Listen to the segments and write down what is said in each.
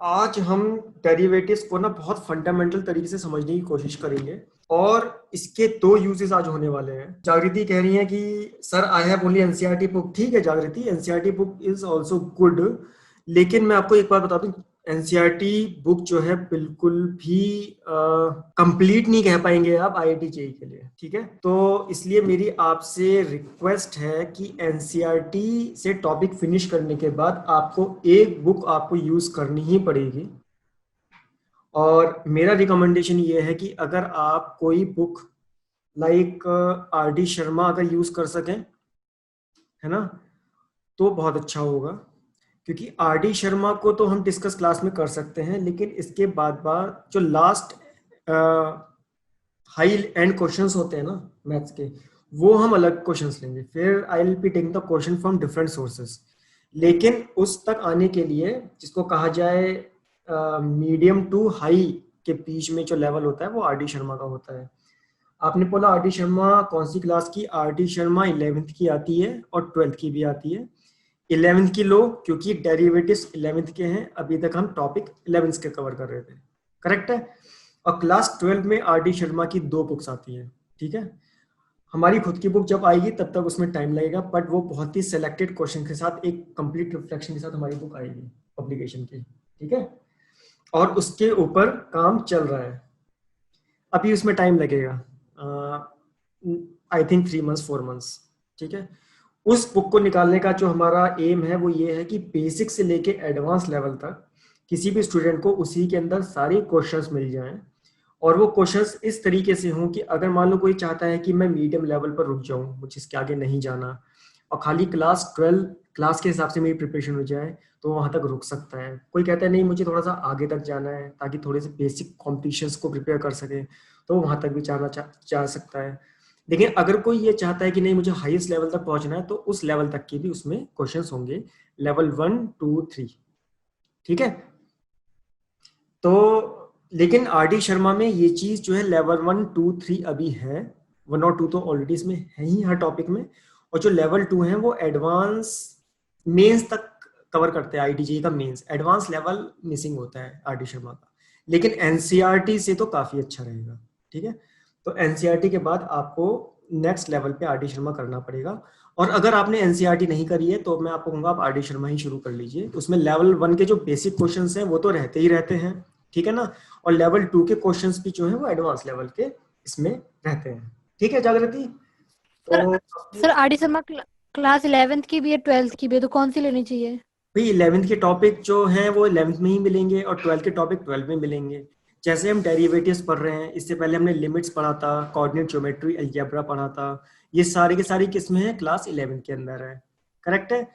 आज हम डेरिवेटिव्स को ना बहुत फंडामेंटल तरीके से समझने की कोशिश करेंगे और इसके दो यूजेस आज होने वाले हैं। जागृति कह रही है कि sir I have only NCERT book. ठीक है जागृति, NCERT book is also good, लेकिन मैं आपको एक बात बता दूं, एनसीईआरटी बुक जो है बिल्कुल भी कंप्लीट नहीं कह पाएंगे आप आईआईटी जेईई के लिए। ठीक है, तो इसलिए मेरी आपसे रिक्वेस्ट है कि एनसीईआरटी से टॉपिक फिनिश करने के बाद आपको एक बुक आपको यूज करनी ही पड़ेगी। और मेरा रिकमेंडेशन ये है कि अगर आप कोई book like R D Sharma अगर यूज कर सकें, है ना, तो बहुत अच्छा होगा। क्योंकि आर डी शर्मा को तो हम डिस्कस क्लास में कर सकते हैं, लेकिन इसके बाद जो लास्ट हाई एंड क्वेश्चंस होते हैं ना मैथ्स के, वो हम अलग क्वेश्चंस लेंगे। फिर I will be taking the question from different sources. लेकिन उस तक आने के लिए, जिसको कहा जाए मीडियम टू हाई के बीच में जो लेवल होता है, वो आर डी शर्मा का होता है। आपने बोला आर डी शर्मा कौन सी क्लास की? आर डी शर्मा 11th की आती है और 12th की भी आती है। 11th की लो, क्योंकि डेरिवेटिव्स 11th के हैं। अभी तक हम टॉपिक 11th के कवर कर रहे थे, करेक्ट है। और क्लास 12 में आर डी शर्मा की 2 बुक्स आती हैं। ठीक है, हमारी खुद की बुक जब आएगी तब तक उसमें टाइम लगेगा, बट वो बहुत ही सिलेक्टेड क्वेश्चन के साथ एक कंप्लीट रिफ्लेक्शन के साथ हमारी बुक आएगी पब्लिकेशन की। ठीक है, और उसके ऊपर काम चल रहा है। अभी उसमें टाइम लगेगा, आई थिंक 3 months 4 months। ठीक है, उस बुक को निकालने का जो हमारा एम है वो ये है कि बेसिक से लेके एडवांस लेवल तक किसी भी स्टूडेंट को उसी के अंदर सारे क्वेश्चंस मिल जाएं, और वो क्वेश्चंस इस तरीके से हों कि अगर मान लो कोई चाहता है कि मैं मीडियम लेवल पर रुक जाऊं, मुझे इसके आगे नहीं जाना, और खाली क्लास 12 क्लास के हिसाब से मेरी प्रिपरेशन हो जाए, तो वहां तक रुक सकता है। कोई कहता है नहीं मुझे थोड़ा सा आगे तक जाना है ताकि थोड़े से बेसिक कॉम्पिटिशन्स को प्रिपेयर कर सके, तो वहां तक भी जा सकता है। लेकिन अगर कोई ये चाहता है कि नहीं मुझे हाईएस्ट लेवल तक पहुंचना है, तो उस लेवल तक के भी उसमें क्वेश्चंस होंगे, लेवल 1 2 3। ठीक है, तो लेकिन आर डी शर्मा में ये चीज जो है लेवल 1 2 3 अभी है, 1 और 2 तो ऑलरेडी इसमें है ही हर टॉपिक में, और जो लेवल 2 है वो एडवांस मेंस तक कवर करते हैं। आईटीजी का मेंस एडवांस लेवल मिसिंग होता है आर डी शर्मा का, लेकिन एनसीईआरटी से तो काफी अच्छा रहेगा। ठीक है, तो एनसीईआरटी के बाद आपको नेक्स्ट लेवल पे आर डी शर्मा करना पड़ेगा। और अगर आपने एनसीईआरटी नहीं करी है तो मैं आपको कहूंगा आप आर डी शर्मा ही शुरू कर लीजिए। उसमें लेवल 1 के जो बेसिक क्वेश्चंस हैं वो तो रहते ही रहते हैं, ठीक है ना, और लेवल 2 के क्वेश्चंस भी जो है वो एडवांस लेवल के इसमें रहते हैं। ठीक है जागृति, तो sir RD Sharma class 11th की भी है 12th की भी है, तो कौन सी लेनी चाहिए? भाई 11th के टॉपिक जो हैं वो 11th में ही मिलेंगे और 12th के टॉपिक 12 में मिलेंगे। जैसे हम डेरिवेटिव्स पढ़ रहे हैं, इससे पहले हमने लिमिट्स पढ़ा था, कोऑर्डिनेट ज्योमेट्री, अलजेब्रा पढ़ा था, ये सारी की सारी किस्में हैं क्लास 11 के अंदर है, करेक्ट है।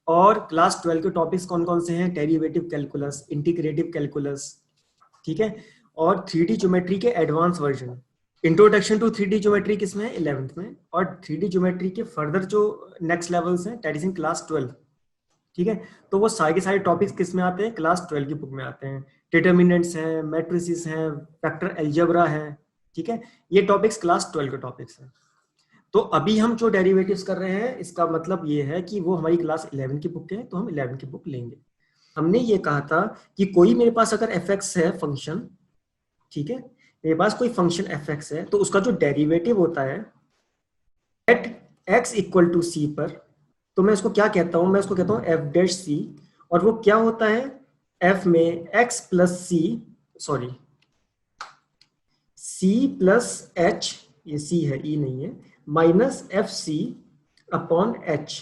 और क्लास 12 के टॉपिक्स कौन कौन से हैं? डेरिवेटिव कैलकुलस, इंटीग्रेटिव कैलकुलस, ठीक है, और 3D ज्योमेट्री के advance version. Introduction to 3D geometry किसमें है? 11th में। और 3D ज्योमेट्री के फर्दर जो नेक्स्ट लेवल्स हैं दैट इज इन क्लास 12। ठीक है, तो वो सारे के सारे टॉपिक्स किस में आते हैं? क्लास 12 की बुक में आते हैं। डिटर्मिनेंट्स हैं, मैट्रिसेस हैं, वेक्टर अलजेब्रा है, ठीक है, ये टॉपिक्स क्लास 12 के टॉपिक्स हैं। तो अभी हम जो डेरिवेटिव्स कर रहे हैं इसका मतलब ये है कि वो हमारी क्लास 11 की बुक है, तो हम 11 की बुक लेंगे। हमने ये कहा था कि कोई मेरे पास अगर एफ एक्स है फंक्शन, ठीक है, मेरे पास कोई फंक्शन एफ एक्स है, तो उसका जो डेरिवेटिव होता है एट एक्स इक्वल टू सी पर, तो मैं उसको क्या कहता हूं? मैं उसको कहता हूं एफ डैश सी। और वो क्या होता है? एफ में x plus c, sorry c plus h, ये सी है ई नहीं है, minus f c upon h.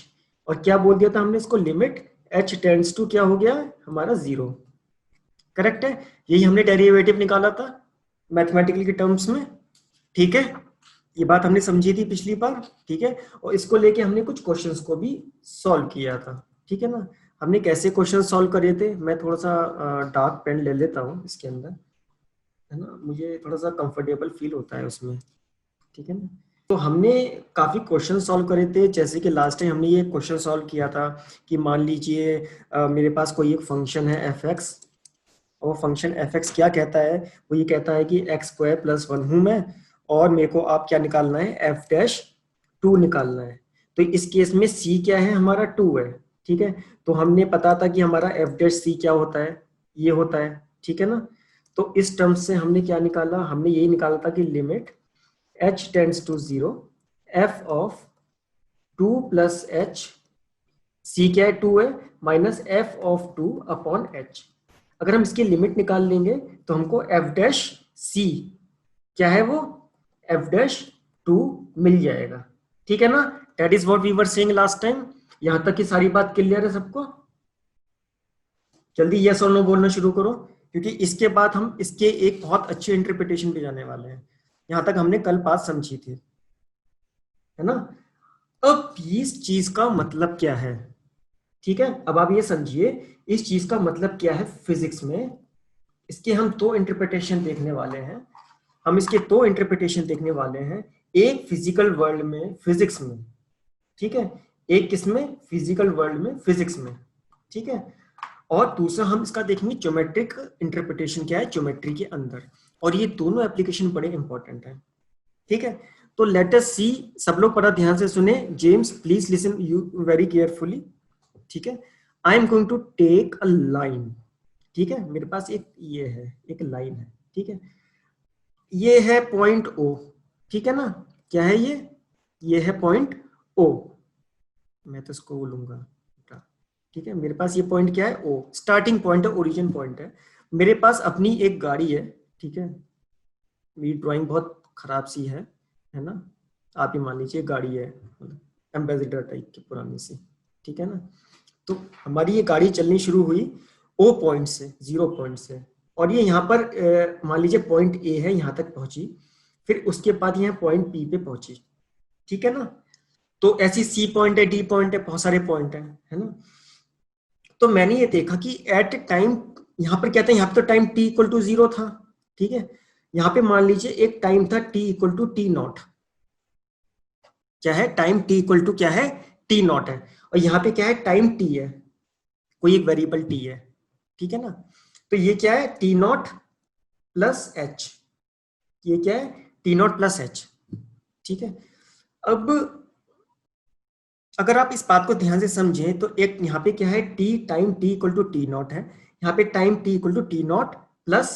और क्या बोल दिया था हमने इसको? लिमिट एच टेंड्स टू क्या हो गया हमारा? 0। करेक्ट है, यही हमने डेरिवेटिव निकाला था मैथमेटिकल के टर्म्स में। ठीक है, ये बात हमने समझी थी पिछली बार, ठीक है, और इसको लेके हमने कुछ क्वेश्चंस को भी सॉल्व किया था। ठीक है ना, हमने कैसे क्वेश्चन सॉल्व करे थे? मैं थोड़ा सा डार्क पेन ले लेता हूँ इसके अंदर, है ना, मुझे थोड़ा सा कंफर्टेबल फील होता है उसमें। ठीक है ना, तो हमने काफी क्वेश्चन सॉल्व करे थे। जैसे कि लास्ट टाइम हमने ये क्वेश्चन सॉल्व किया था कि मान लीजिए मेरे पास कोई एक फंक्शन है एफ एक्स, और फंक्शन एफ एक्स क्या कहता है? वो ये कहता है कि एक्स स्क्वायर प्लस 1 हूं मैं, और मेरे को आप क्या निकालना है? एफ डैश 2 निकालना है। तो इस केस में सी क्या है? हमारा 2 है। ठीक है, तो हमने पता था कि हमारा एफ डैश सी क्या होता है? ये होता है, ठीक है ना। तो इस टर्म से हमने क्या निकाला, हमने यही निकाला था कि limit h tends to 0 f of 2 plus h, c क्या है 2 है, minus f of 2 upon h। अगर हम इसकी लिमिट निकाल लेंगे तो हमको f डैश c क्या है वो f डैश 2 मिल जाएगा, ठीक है ना। That is what we were saying last time. यहां तक की सारी बात क्लियर है सबको? जल्दी यस और नो बोलना शुरू करो, क्योंकि इसके बाद हम इसके एक बहुत अच्छे इंटरप्रिटेशन पे जाने वाले हैं। यहां तक हमने कल बात समझी थी, है ना। अब इस चीज का मतलब क्या है, ठीक है। अब आप ये समझिए इस चीज का मतलब क्या है फिजिक्स में। इसके हम दो इंटरप्रिटेशन देखने वाले हैं। हम इसके दो इंटरप्रिटेशन देखने वाले हैं, एक फिजिकल वर्ल्ड में फिजिक्स में, ठीक है, एक किसमें फिजिकल वर्ल्ड में फिजिक्स में, ठीक है। और दूसरा हम इसका देखेंगे ज्योमेट्रिक इंटरप्रिटेशन क्या है ज्योमेट्री के अंदर। और ये दोनों एप्लीकेशन बड़े इंपॉर्टेंट है, ठीक है। तो लेट अस सी, सब लोग बड़ा ध्यान से सुने, James please listen you very carefully, ठीक है। I am going to take a line, ठीक है, मेरे पास एक ये है, एक लाइन है, ठीक है। ये है पॉइंट ओ, ठीक है ना। क्या है ये है पॉइंट ओ। मैं तो इसको लूंगा, ठीक है। मेरे पास ये पॉइंट क्या है ओ, स्टार्टिंग पॉइंट है, ओरिजिन पॉइंट है। मेरे पास अपनी एक गाड़ी है, ठीक है। मेरी ड्राइंग बहुत खराब सी है ना। आप ही मान लीजिए गाड़ी है, मतलब एम्बेसडर टाइप की पुरानी सी, ठीक है ना। तो हमारी ये गाड़ी चलनी शुरू हुई ओ पॉइंट से, 0 पॉइंट से, और ये यहाँ पर मान लीजिए पॉइंट ए है, यहाँ तक पहुंची। फिर उसके बाद यहाँ पॉइंट बी पे पहुंची, ठीक है ना। तो ऐसी सी पॉइंट है, डी पॉइंट है, बहुत सारे पॉइंट है ना। तो मैंने ये देखा कि एट टाइम, यहाँ पर कहते हैं यहाँ पे तो टाइम t इक्वल टू 0 था, ठीक है। यहाँ पे मान लीजिए एक टाइम था t equal to t not, क्या है टाइम t इक्वल टू क्या है टी नॉट है। और यहाँ पे क्या है टाइम t है, कोई एक वेरिएबल t है, ठीक है ना। तो ये क्या है टी नॉट प्लस एच, ये क्या है टी नॉट प्लस एच, ठीक है। अब अगर आप इस बात को ध्यान से समझें तो एक यहाँ पे क्या है t, time t equal to t not है, यहाँ पे time t equal to t not plus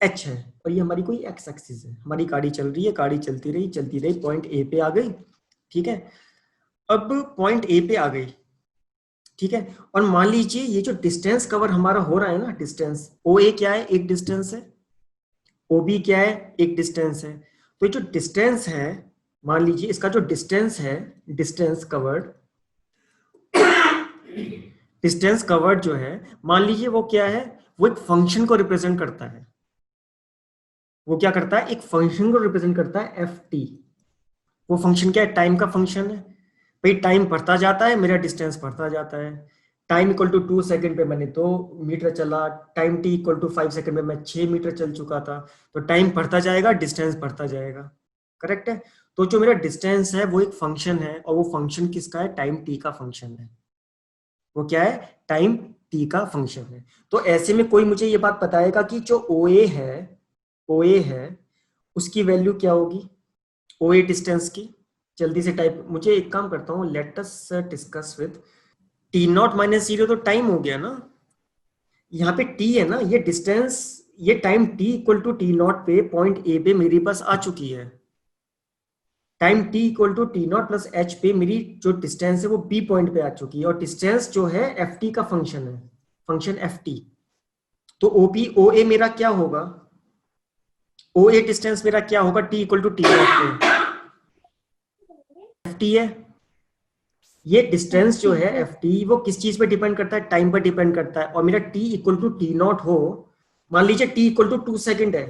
h है, और ये हमारी कोई एक्स एक्सिस है। हमारी गाड़ी चल रही है, गाड़ी चलती रही पॉइंट ए पे आ गई, ठीक है। अब पॉइंट ए पे आ गई, ठीक है। और मान लीजिए ये जो डिस्टेंस कवर हमारा हो रहा है ना, डिस्टेंस ओ ए क्या है एक डिस्टेंस है, ओ बी क्या है एक डिस्टेंस है। तो ये जो डिस्टेंस है, मान लीजिए इसका जो डिस्टेंस है, डिस्टेंस कवर्ड, डिस्टेंस कवर्ड जो है, मान लीजिए वो क्या है, वो एक फंक्शन को रिप्रेजेंट करता है। वो क्या करता है, एक फंक्शन को रिप्रेजेंट करता है एफ टी। वो फंक्शन क्या है, टाइम का फंक्शन है। भाई टाइम बढ़ता जाता है, मेरा डिस्टेंस बढ़ता जाता है। टाइम इक्वल टू 2 सेकंड पे मैंने 2 मीटर चला, time t equal to 5 second में मैं 6 मीटर चल चुका था। तो टाइम बढ़ता जाएगा, डिस्टेंस बढ़ता जाएगा, करेक्ट है। तो जो मेरा डिस्टेंस है वो एक फंक्शन है, और वो फंक्शन किसका है, टाइम टी का फंक्शन है। वो क्या है, टाइम टी का फंक्शन है। तो ऐसे में कोई मुझे ये बात बताएगा कि जो ओ ए है उसकी वैल्यू क्या होगी, ओ ए डिस्टेंस की। जल्दी से टाइप, मुझे एक काम करता हूँ, let us discuss with T naught minus 0 तो टाइम हो गया ना। यहाँ पे टी है ना, ये डिस्टेंस, ये time t equal to t not पे पॉइंट ए पे मेरे पास आ चुकी है। Time t equal to t not plus h पे मेरी जो डिस्टेंस है वो b पॉइंट पे आ चुकी है, और डिस्टेंस जो है एफ टी का फंक्शन है, फंक्शन एफ टी। तो ओपी ओ ए मेरा क्या होगा, ओ ए डिस्टेंस मेरा क्या होगा, t equal to t not पे एफ टी है। ये डिस्टेंस जो है एफ टी वो किस चीज पे डिपेंड करता है, टाइम पर डिपेंड करता है। और मेरा t equal to t not हो, मान लीजिए t इक्वल टू 2 सेकेंड है,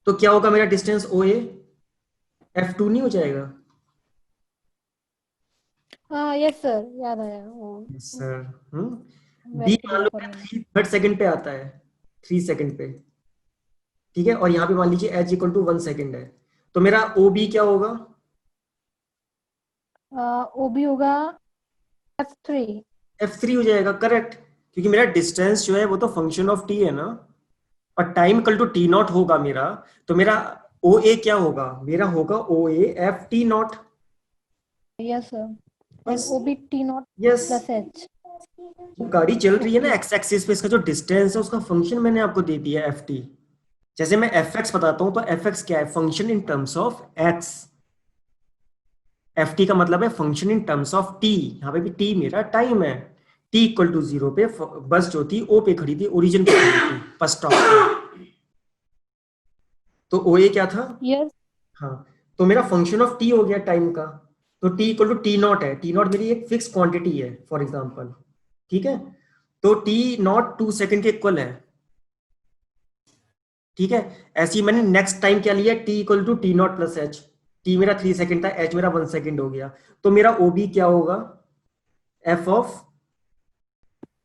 तो क्या होगा मेरा distance O A, F two नहीं हो जाएगा। हाँ यस सर, याद आया वो। सर बी वेरी मान लो प्रॉपर मैंने। 3 सेकंड पे आता है, 3 सेकंड पे, ठीक है। और यहाँ पे मान लीजिए एच इक्वल टू 1 सेकंड है, तो मेरा ओ बी क्या होगा, ओ बी होगा F3। F3 हो जाएगा, करेक्ट। क्योंकि मेरा डिस्टेंस जो है वो तो फंक्शन ऑफ टी है ना, और time equal to t not होगा मेरा। तो मेरा ओ ए क्या होगा, मेरा होगा O A F T naught, yes sir, and बस। O B T naught yes, plus H. वो गाड़ी चल रही है ना ओके। एक्स एक्सिस पे, इसका जो डिस्टेंस है उसका फंक्शन मैंने आपको दे दिया है एफ टी। जैसे मैं एफ एक्स बताता हूँ तो एफ एक्स क्या है, function in terms of x. F T का मतलब है function in terms of T, यहाँ पे भी टी मेरा टाइम है। टी इक्वल टू जीरो पे बस जो थी ओ पे खड़ी थी, ओरिजिन पे खड़ी थी, बस स्टॉप पे। तो ओ ए क्या था? यस। हाँ, तो मेरा फंक्शन ऑफ टी हो गया टाइम का। तो t equal to t not है, टी नॉट मेरी एक फिक्स क्वांटिटी है फॉर एग्जांपल, ठीक है। तो टी नॉट 2 सेकंड के इक्वल है, ठीक है। ऐसे ही मैंने नेक्स्ट टाइम क्या लिया, t equal to t not plus h. T मेरा 3 सेकंड था, एच मेरा 1 सेकंड हो गया। तो मेरा ओबी क्या होगा, एफ ऑफ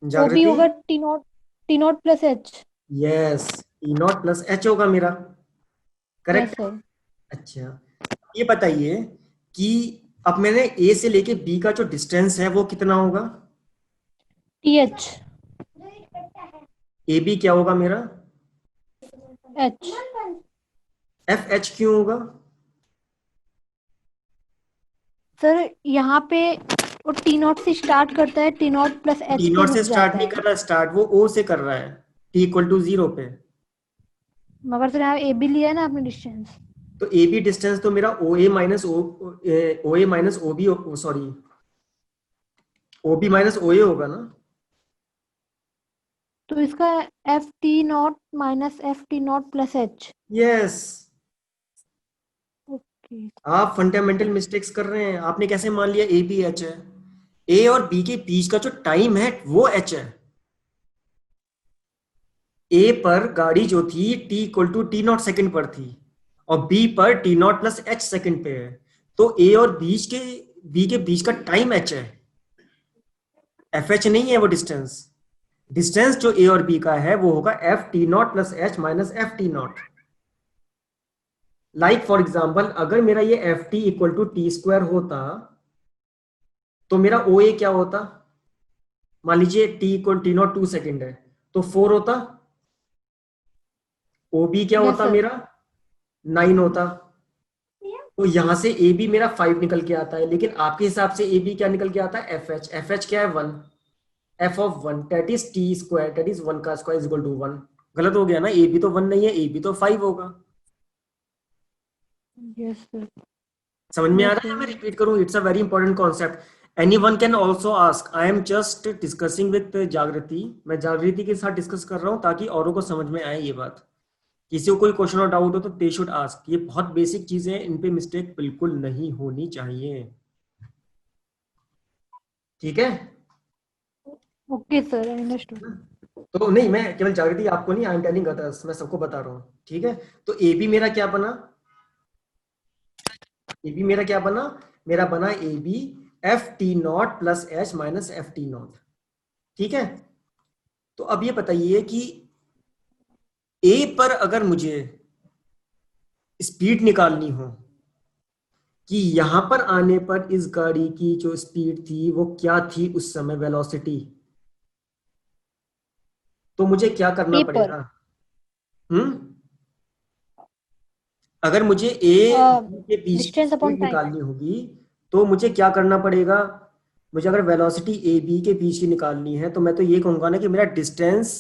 वो भी जागृति, होगा T not plus H. Yes, T not plus h होगा मेरा, यस करेक्ट। सर। अच्छा, ये बताइए कि अब मैंने ए से लेके बी का जो डिस्टेंस है वो कितना होगा? T H. ए बी क्या होगा मेरा? एच। एफ एच क्यों होगा? सर यहाँ पे वो टी नॉट से स्टार्ट करता है, t not plus h T पे नॉट से रुक स्टार्ट जाता नहीं है। कर रहा, स्टार्ट वो ओ से कर रहा है, टी इक्वल टू जीरो पे। मगर सर यहाँ ए बी लिया है ना आपने डिस्टेंस। तो ए बी डिस्टेंस तो मेरा O A minus O A minus O B, sorry, O B minus O A होगा ना। तो इसका F T naught minus F T not plus H. Yes. Okay. आप फंडामेंटल मिस्टेक्स कर रहे हैं, आपने कैसे मान लिया ए बी एच है? ए और बी के बीच का जो टाइम है वो एच है। ए पर गाड़ी जो थी t equal to t not second पर थी, और बी पर t not plus h second पे है। तो ए और बी के बीच का टाइम एच है, एफ एच नहीं है वो डिस्टेंस। डिस्टेंस जो ए और बी का है वो होगा f T not plus H minus F T not. Like for example, अगर मेरा ये f t equal to t square होता तो मेरा ओ ए क्या होता? मान लीजिए t equal t not 2 second है, तो 4 होता। ओ बी क्या यस होता सर। मेरा? 9 होता। तो यहां से ए बी मेरा 5 निकल के आता है, लेकिन आपके हिसाब से ए बी क्या निकल के आता है? F H. एफ एच क्या है? 1। F of 1 that is T square, that is 1 का स्क्वायर इज इक्वल टू 1। गलत हो गया ना, ए बी तो 1 नहीं है, ए बी तो 5 होगा। Yes sir. समझ में आ यस रहा है? मैं सर। रिपीट करूं, it's a very important concept. Any one can also ask, I am just discussing with जागृति, मैं जागृति के साथ डिस्कस कर रहा हूं ताकि औरों को समझ में आए ये बात। किसी को कोई क्वेश्चन और डाउट हो तो दे शुड आस्क, ये बहुत बेसिक चीजें हैं, इन पे मिस्टेक बिल्कुल नहीं होनी चाहिए, ठीक है। Okay sir, understood. तो नहीं, मैं केवल जागृति आपको नहीं, आई एम टेलिंग अदर्स, मैं सबको बता रहा हूँ, ठीक है। तो ए बी मेरा क्या बना? ए बी मेरा क्या बना? मेरा बना A B f T not plus H minus F T not, ठीक है। तो अब ये बताइए कि ए पर अगर मुझे स्पीड निकालनी हो कि यहां पर आने पर इस गाड़ी की जो स्पीड थी वो क्या थी उस समय, वेलोसिटी, तो मुझे क्या करना पेपर। पड़ेगा? हम्म अगर मुझे ए के बीच की डिस्टेंस अपॉन स्पीड टाइम। निकालनी होगी तो मुझे क्या करना पड़ेगा? मुझे अगर वेलोसिटी ए बी के बीच की निकालनी है तो मैं तो ये कहूंगा ना कि मेरा डिस्टेंस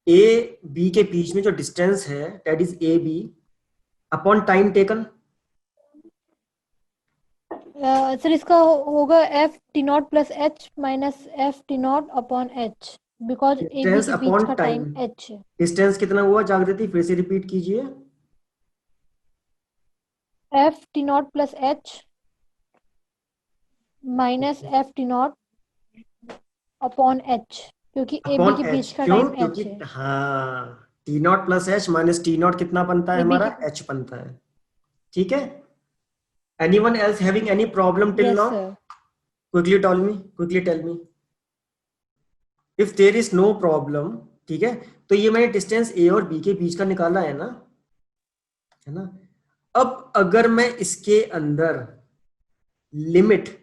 ए बी के बीच में जो डिस्टेंस है that is A B upon time taken. Sir इसका होगा f T not plus H minus F T not upon h, because A B distance के बीच अपॉन का टाइम। टाइम एच है। डिस्टेंस कितना हुआ जागृति, फिर से रिपीट कीजिए। F T not plus H minus F T not upon h, क्योंकि ए बी अपॉन के एच बीच का क्यों? टाइम क्योंकि एच है। हाँ, T not plus H minus T not कितना बनता है ए बी हमारा? के। एच बनता है, ठीक है। Anyone else having any problem till yes now? Sir. Quickly tell me if there is no problem, ठीक है। तो ये मैंने डिस्टेंस ए और बी के बीच का निकाला है ना। अब अगर मैं इसके अंदर limit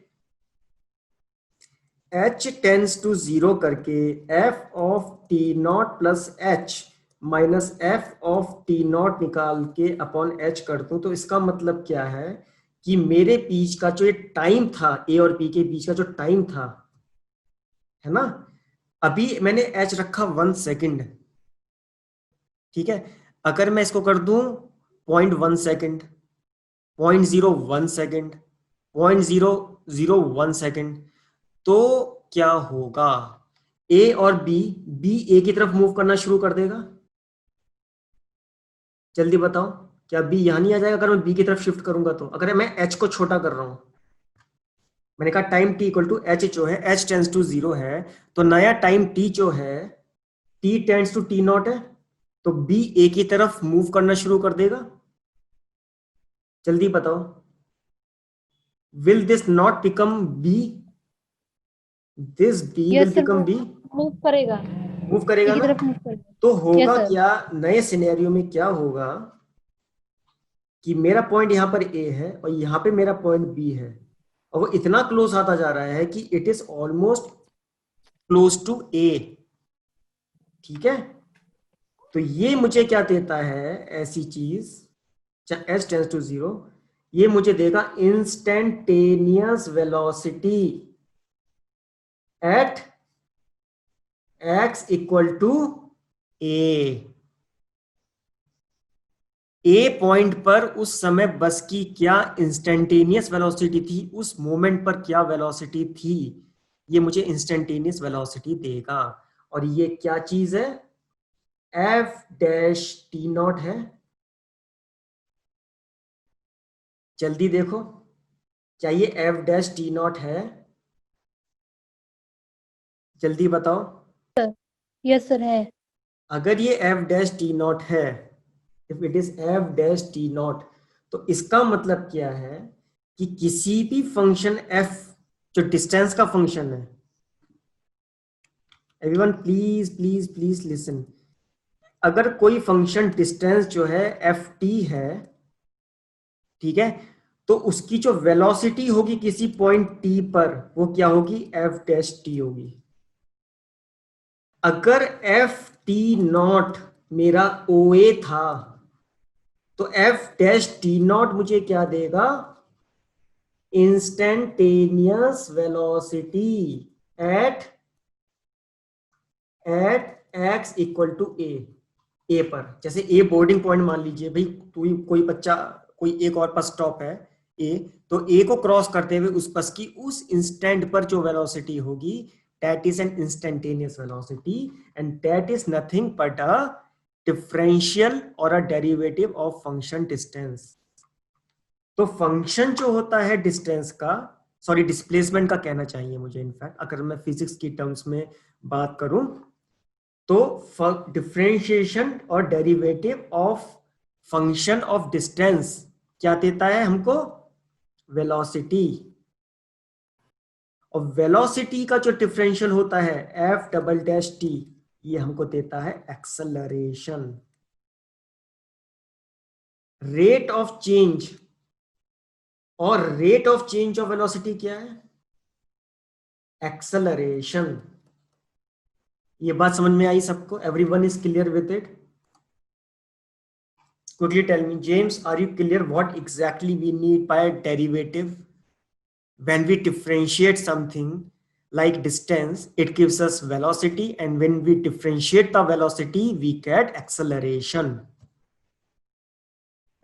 h tends to zero करके f of t not plus H minus f of t not निकाल के अपॉन h कर दूं, तो इसका मतलब क्या है कि मेरे बीच का जो ये टाइम था, ए और बी के बीच का जो टाइम था, है ना। अभी मैंने एच रखा 1 सेकेंड, ठीक है। अगर मैं इसको कर दूं 0.1 सेकेंड, 0.01 सेकेंड, 0.001 सेकेंड, तो क्या होगा? ए और बी, बी ए की तरफ मूव करना शुरू कर देगा। जल्दी बताओ, क्या बी यहां नहीं आ जाएगा अगर मैं बी की तरफ शिफ्ट करूंगा? तो अगर मैं एच को छोटा कर रहा हूं, मैंने कहा time t equal to h जो है, एच टेंस टू 0 है, तो नया टाइम टी जो है, t tends to t not है, तो बी ए की तरफ मूव करना शुरू कर देगा। जल्दी बताओ, will this not become B? This B will yes sir, become B, move करेगा, मूव ए करेगा की ना। तरफ मूव करेगा। तो यस होगा सर। क्या नए सिनेरियो में, क्या होगा कि मेरा पॉइंट यहां पर ए है और यहां पे मेरा पॉइंट बी है, और वो इतना क्लोज आता जा रहा है कि it is almost close to A, ठीक है। तो ये मुझे क्या देता है, ऐसी चीज, एच टेंस टू 0, ये मुझे देगा instantaneous velocity at x equal to A. A point पर उस समय बस की क्या इंस्टेंटेनियस वेलोसिटी थी, उस मोमेंट पर क्या वेलोसिटी थी, ये मुझे इंस्टेंटेनियस वेलोसिटी देगा। और ये क्या चीज है? एफ डैश टी नॉट है। जल्दी देखो, क्या ये एफ डैश टी नॉट है? जल्दी बताओ। यस सर है। अगर ये एफ डैश टी नॉट है, if it is F dash T not, तो इसका मतलब क्या है कि किसी भी फंक्शन एफ जो डिस्टेंस का फंक्शन है, everyone please please please listen, अगर कोई फंक्शन डिस्टेंस जो है एफ टी है, ठीक है, तो उसकी जो वेलोसिटी होगी किसी पॉइंट टी पर, वो क्या होगी? एफ डैश टी होगी। अगर एफ टी नॉट मेरा ओ ए था, तो एफ डैश टी नॉट मुझे क्या देगा? Instantaneous velocity at x equal to A. A पर, जैसे ए बोर्डिंग पॉइंट मान लीजिए भाई, कोई बच्चा, कोई एक और बस स्टॉप है ए, तो ए को क्रॉस करते हुए उस बस की उस इंस्टेंट पर जो वेलोसिटी होगी, that is an instantaneous velocity, and that is nothing but a differential और a derivative of function distance. तो फंक्शन जो होता है डिस्टेंस का, सॉरी डिस्प्लेसमेंट का कहना चाहिए मुझे, इनफैक्ट अगर मैं फिजिक्स की टर्म्स में बात करूं, तो डिफरेंशिएशन और derivative of function of distance क्या देता है हमको? वेलोसिटी। और वेलोसिटी का जो डिफरेंशियल होता है एफ डबल डैश टी, ये हमको देता है एक्सेलरेशन। रेट ऑफ चेंज, और rate of change of velocity क्या है? एक्सेलरेशन। ये बात समझ में आई सबको? Everyone is clear with it? quickly tell me, James, are you clear what exactly we need by derivative? When we differentiate something like distance, it gives us velocity, and when we differentiate the velocity, we get acceleration.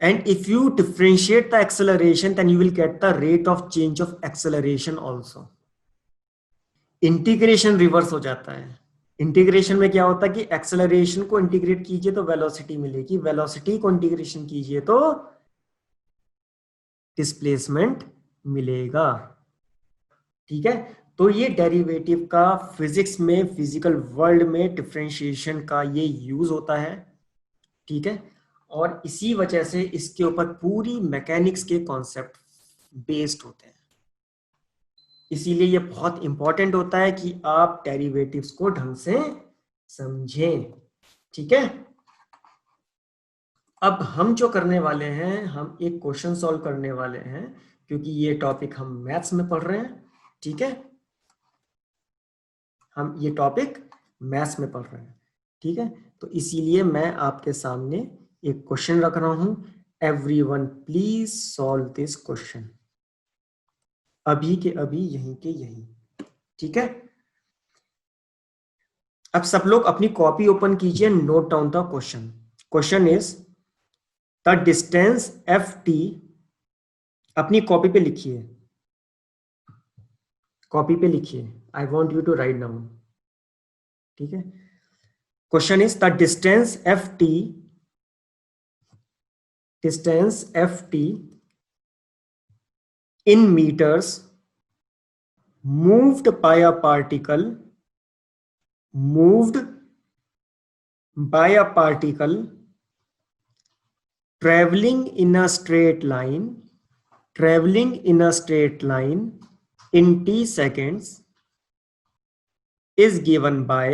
And if you differentiate the acceleration, then you will get the rate of change of acceleration also. Integration reverse हो जाता है। Integration में क्या होता है कि acceleration को integrate कीजिए तो वेलोसिटी मिलेगी, वेलोसिटी को इंटीग्रेशन कीजिए तो डिस्प्लेसमेंट मिलेगा, ठीक है। तो ये डेरिवेटिव का फिजिक्स में, फिजिकल वर्ल्ड में डिफरेंशिएशन का ये यूज होता है, ठीक है। और इसी वजह से इसके ऊपर पूरी मैकेनिक्स के कॉन्सेप्ट बेस्ड होते हैं। इसीलिए ये बहुत इंपॉर्टेंट होता है कि आप डेरिवेटिव्स को ढंग से समझें, ठीक है। अब हम जो करने वाले हैं, हम एक क्वेश्चन सॉल्व करने वाले हैं, क्योंकि ये टॉपिक हम मैथ्स में पढ़ रहे हैं, ठीक है। हम ये टॉपिक मैथ्स में पढ़ रहे हैं, ठीक है। तो इसीलिए मैं आपके सामने एक क्वेश्चन रख रहा हूं। Everyone please solve this question, अभी के अभी, यहीं के यहीं, ठीक है। अब सब लोग अपनी कॉपी ओपन कीजिए, note down the question. Question is the distance f t, अपनी कॉपी पे लिखिए, कॉपी पे लिखिए. I want you to write down. ठीक है. Question is the distance f t in meters moved by a particle traveling in a straight line in t seconds is given by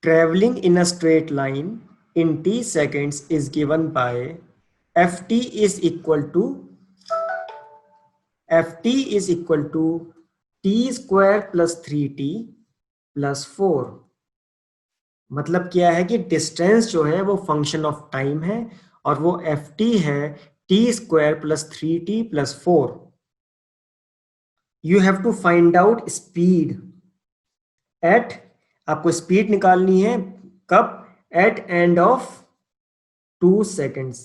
traveling in a straight line in t seconds is given by ft is equal to t square plus 3t plus 4. मतलब क्या है कि distance जो है वो function of time है और वो एफ टी है t square plus 3t plus 4. You have to find out speed at, आपको स्पीड निकालनी है कब? एट एंड ऑफ 2 सेकेंड्स,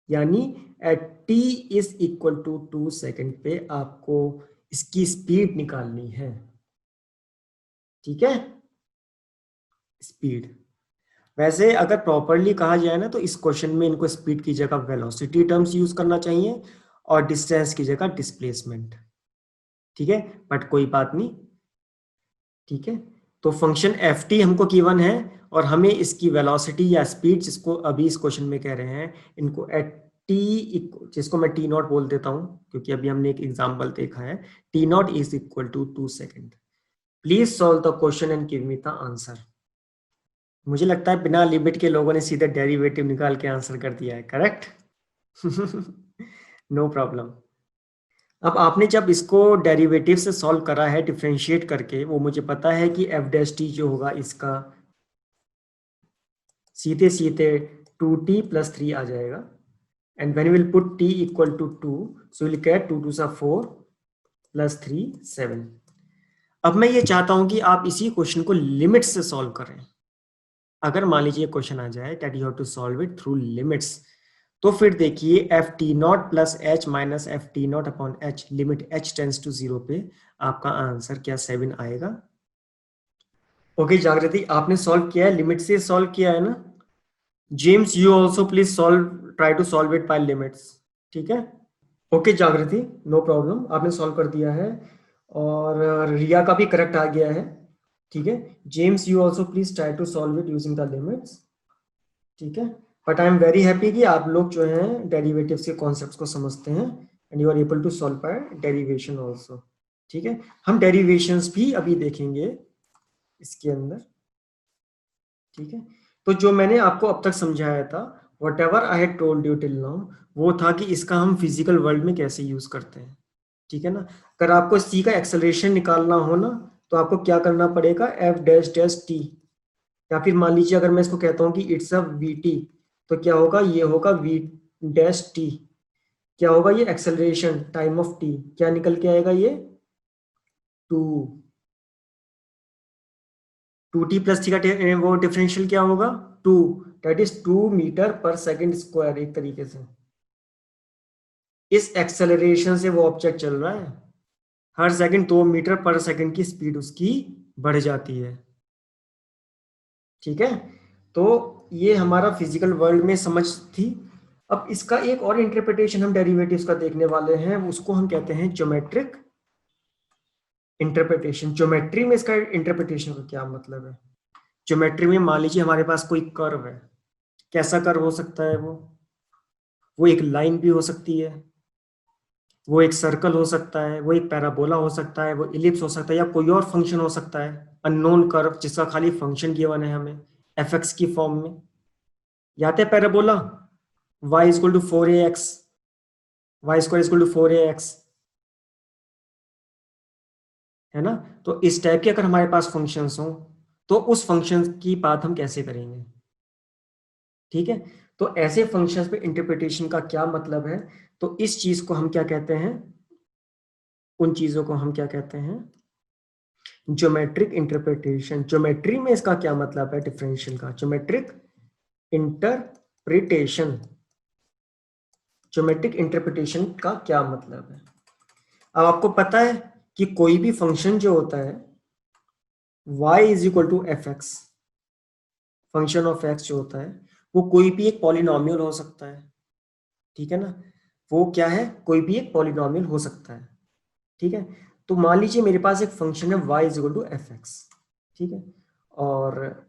यानी at t is equal to 2 second पे आपको इसकी स्पीड निकालनी है. ठीक है, स्पीड. वैसे अगर प्रॉपरली कहा जाए ना तो इस क्वेश्चन में इनको स्पीड की जगह वेलोसिटी टर्म्स यूज करना चाहिए और डिस्टेंस की जगह डिस्प्लेसमेंट. ठीक है, बट कोई बात नहीं. ठीक है, तो फंक्शन एफ टी हमको गिवन है और हमें इसकी वेलोसिटी या स्पीड, जिसको अभी इस क्वेश्चन में कह रहे हैं, इनको एट टी, जिसको मैं टी नॉट बोल देता हूं क्योंकि अभी हमने एक एग्जाम्पल देखा है, t not is equal to 2 second. Please solve the question and give me the answer. मुझे लगता है बिना लिमिट के लोगों ने सीधे डेरिवेटिव निकाल के आंसर कर दिया है. करेक्ट? No problem. अब आपने जब इसको डेरिवेटिव से सॉल्व करा है डिफरेंशिएट करके, वो मुझे पता है कि एफ डैश टी जो होगा इसका सीधे सीधे 2t प्लस 3 आ जाएगा. And when will put t equal to 2, so will get 2 2 4 plus 3 7. अब मैं ये चाहता हूं कि आप इसी क्वेश्चन को लिमिट से सॉल्व करें. अगर मान लीजिए क्वेश्चन आ जाए that you have to solve it through limits, तो फिर देखिए f T not plus H minus F T not upon h, limit h tends to 0 पे आपका आंसर क्या 7 आएगा. ओके जागृति, आपने सॉल्व किया है, लिमिट से सॉल्व किया है ना. James you also please solve, try to solve it by limits. ठीक है. ओके जागृति, नो प्रॉब्लम, आपने सॉल्व कर दिया है और रिया का भी करेक्ट आ गया है. ठीक है. James you also please try to solve it using the limits. ठीक है. But I am very happy कि आप लोग जो हैं डेरिवेटिव्स के कॉन्सेप्ट्स को समझते हैं and you are able to solve by derivation also. ठीक है, हम डेरिवेशंस भी अभी देखेंगे इसके अंदर. ठीक है, तो जो मैंने आपको अब तक समझाया था, what ever I had told you till now, वो था कि इसका हम फिजिकल वर्ल्ड में कैसे यूज करते हैं. ठीक है ना. अगर आपको सी का एक्सेलरेशन निकालना हो ना, तो आपको क्या करना पड़ेगा, एफ डैश डैश टी, या फिर मान लीजिए अगर मैं इसको कहता हूं कि इट्स अ वी टी, तो क्या होगा, ये होगा वी डैश टी. क्या होगा, ये एक्सेलरेशन टाइम ऑफ टी क्या निकल के आएगा, ये 2t प्लस टी का वो डिफरेंशियल क्या होगा, 2, दैट इज 2 मीटर पर सेकेंड स्क्वायर. एक तरीके से इस एक्सेलरेशन से वो ऑब्जेक्ट चल रहा है, हर सेकंड 2 मीटर पर सेकंड की स्पीड उसकी बढ़ जाती है. ठीक है, तो ये हमारा फिजिकल वर्ल्ड में समझ थी. अब इसका एक और इंटरप्रिटेशन हम डेरिवेटिव्स का देखने वाले हैं, उसको हम कहते हैं ज्योमेट्रिक इंटरप्रिटेशन. ज्योमेट्री में इसका इंटरप्रिटेशन का क्या मतलब है. ज्योमेट्री में मान लीजिए हमारे पास कोई कर्व है. कैसा कर्व हो सकता है, वो एक लाइन भी हो सकती है, वो एक सर्कल हो सकता है, वो एक पैराबोला हो सकता है, वो इलिप्स हो सकता है, या कोई और फंक्शन हो सकता है, अननोन कर्व जिसका खाली फंक्शन गिवन है हमें एफ एक्स की फॉर्म में. याद है parabola, y is equal to 4ax, y square is equal to 4ax, है ना. तो इस टाइप के अगर हमारे पास फंक्शंस हों तो उस फंक्शन की बात हम कैसे करेंगे. ठीक है, तो ऐसे फंक्शंस पे इंटरप्रिटेशन का क्या मतलब है, तो इस चीज को हम क्या कहते हैं, उन चीजों को हम क्या कहते हैं, ज्योमेट्रिक इंटरप्रिटेशन, ज्योमेट्री में इसका क्या मतलब है डिफरेंशियल का? ज्योमेट्रिक इंटरप्रिटेशन, ज्योमेट्रिक इंटरप्रिटेशन का क्या मतलब है? अब आपको पता है कि कोई भी फंक्शन जो होता है y is equal to f x, function of x जो होता है वो कोई भी एक पॉलिनोमियल हो सकता है, ठीक है ना? वो क्या है? कोई भी एक पॉलिनोमियल हो सकता है, ठीक है? तो मान लीजिए मेरे पास एक फंक्शन है y is equal to f x, ठीक है, और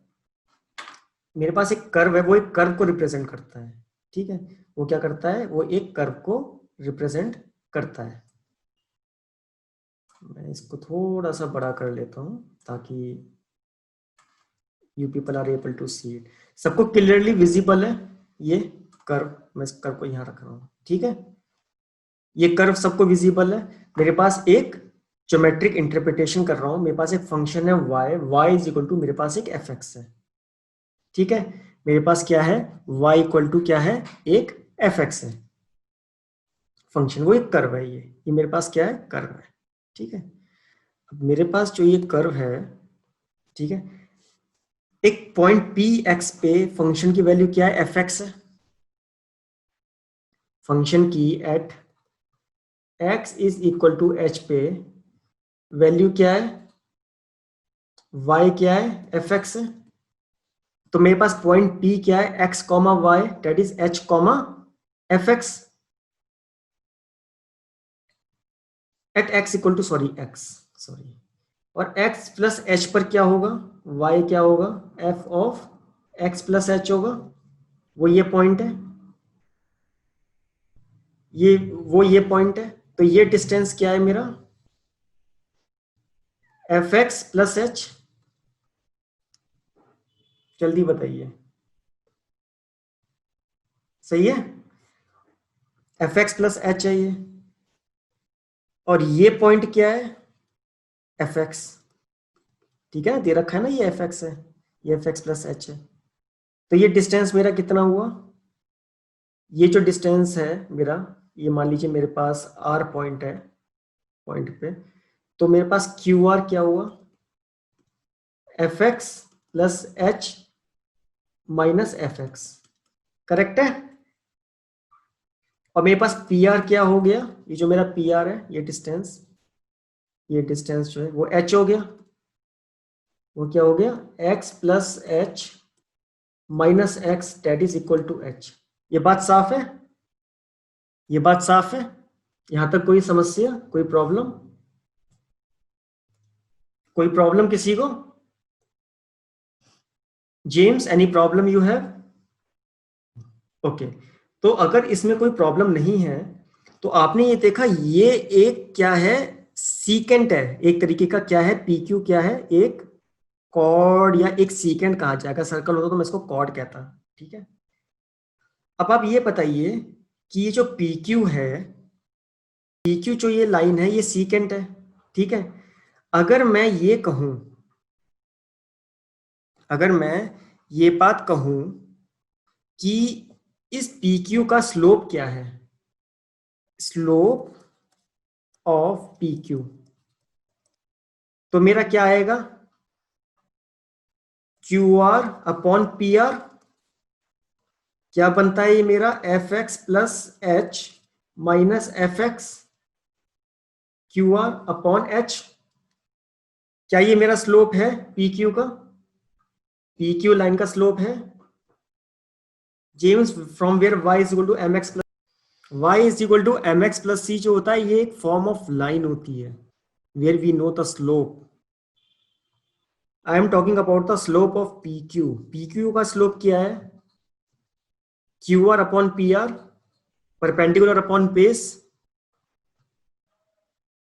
मेरे पास एक कर्व है, वो एक कर्व को रिप्रेजेंट करता है, ठीक है? वो क्या करता है? वो एक कर्व को रिप्रेजेंट करता है। मैं इसको थोड़ा सा बड़ा कर लेता हूं ताकि you people are able to see it. सबको क्लियरली विजिबल है ये कर्व? मैं इस कर्व को यहां रख रहा हूं, ठीक है? ये कर्व सबको विजिबल है। मेरे पास एक ज्योमेट्रिक इंटरप्रिटेशन कर रहा हूं, मेरे पास एक फंक्शन है y इज इक्वल टू मेरे पास एक एफ एक्स है, ठीक है? मेरे पास क्या है? y इक्वल टू क्या है? एक एफ एक्स है फंक्शन, वो एक कर्व है, ये मेरे पास क्या है? कर्व है, ठीक है? अब मेरे पास जो ये कर्व है, ठीक है, एक पॉइंट पी एक्स पे फंक्शन की वैल्यू क्या है? एफ एक्स है। फंक्शन की at x is equal to h पे वैल्यू क्या है? y क्या है? एफ एक्स है। तो मेरे पास पॉइंट P क्या है? X comma y, that is h comma f x at x equal to sorry, और x प्लस एच पर क्या होगा? y क्या होगा? f of x plus h होगा, वो ये पॉइंट है, ये पॉइंट है। तो ये डिस्टेंस क्या है मेरा? F x plus H. जल्दी बताइए, सही है? एफ एक्स प्लस एच है ये, और ये पॉइंट क्या है? एफ एक्स, ठीक है, दे रखा है ना, ये एफ एक्स है, ये एफ एक्स प्लस एच है। तो ये डिस्टेंस मेरा कितना हुआ? ये जो डिस्टेंस है मेरा, ये मान लीजिए मेरे पास आर पॉइंट है, पॉइंट पे, तो मेरे पास क्यू आर क्या हुआ? F x plus H minus F x, correct है? और मेरे पास पी आर क्या हो गया? ये जो मेरा पी आर है, ये डिस्टेंस जो है वो एच हो गया, वो क्या हो गया? X plus H minus x, that is equal to h. ये बात साफ है? ये बात साफ है? यहां तक कोई समस्या, कोई प्रॉब्लम? कोई प्रॉब्लम किसी को? James, any problem you have? Okay, तो अगर इसमें कोई प्रॉब्लम नहीं है तो आपने ये देखा, ये एक क्या है? सीकेंट है, एक तरीके का क्या है? पी क्यू क्या है? एक कॉर्ड या एक सीकेंट कहा जाएगा, सर्कल होता तो मैं इसको कॉर्ड कहता, ठीक है? अब आप ये बताइए कि ये जो पी क्यू है, पी क्यू जो ये लाइन है, ये सीकेंट है, ठीक है? अगर मैं ये कहूं, अगर मैं ये बात कहूं कि इस पी क्यू का स्लोप क्या है, स्लोप ऑफ पी क्यू, तो मेरा क्या आएगा? Q R upon P R. क्या बनता है ये मेरा? F x plus H minus F X Q R upon H. क्या ये मेरा स्लोप है पी क्यू का? पी क्यू लाइन का स्लोप है जेम्स, from where y is equal to M x plus y is equal to M x plus C जो होता है, ये एक फॉर्म ऑफ लाइन होती है where we know the slope. I am talking about the slope of P Q. P Q का slope क्या है? Q R upon P R, perpendicular upon base.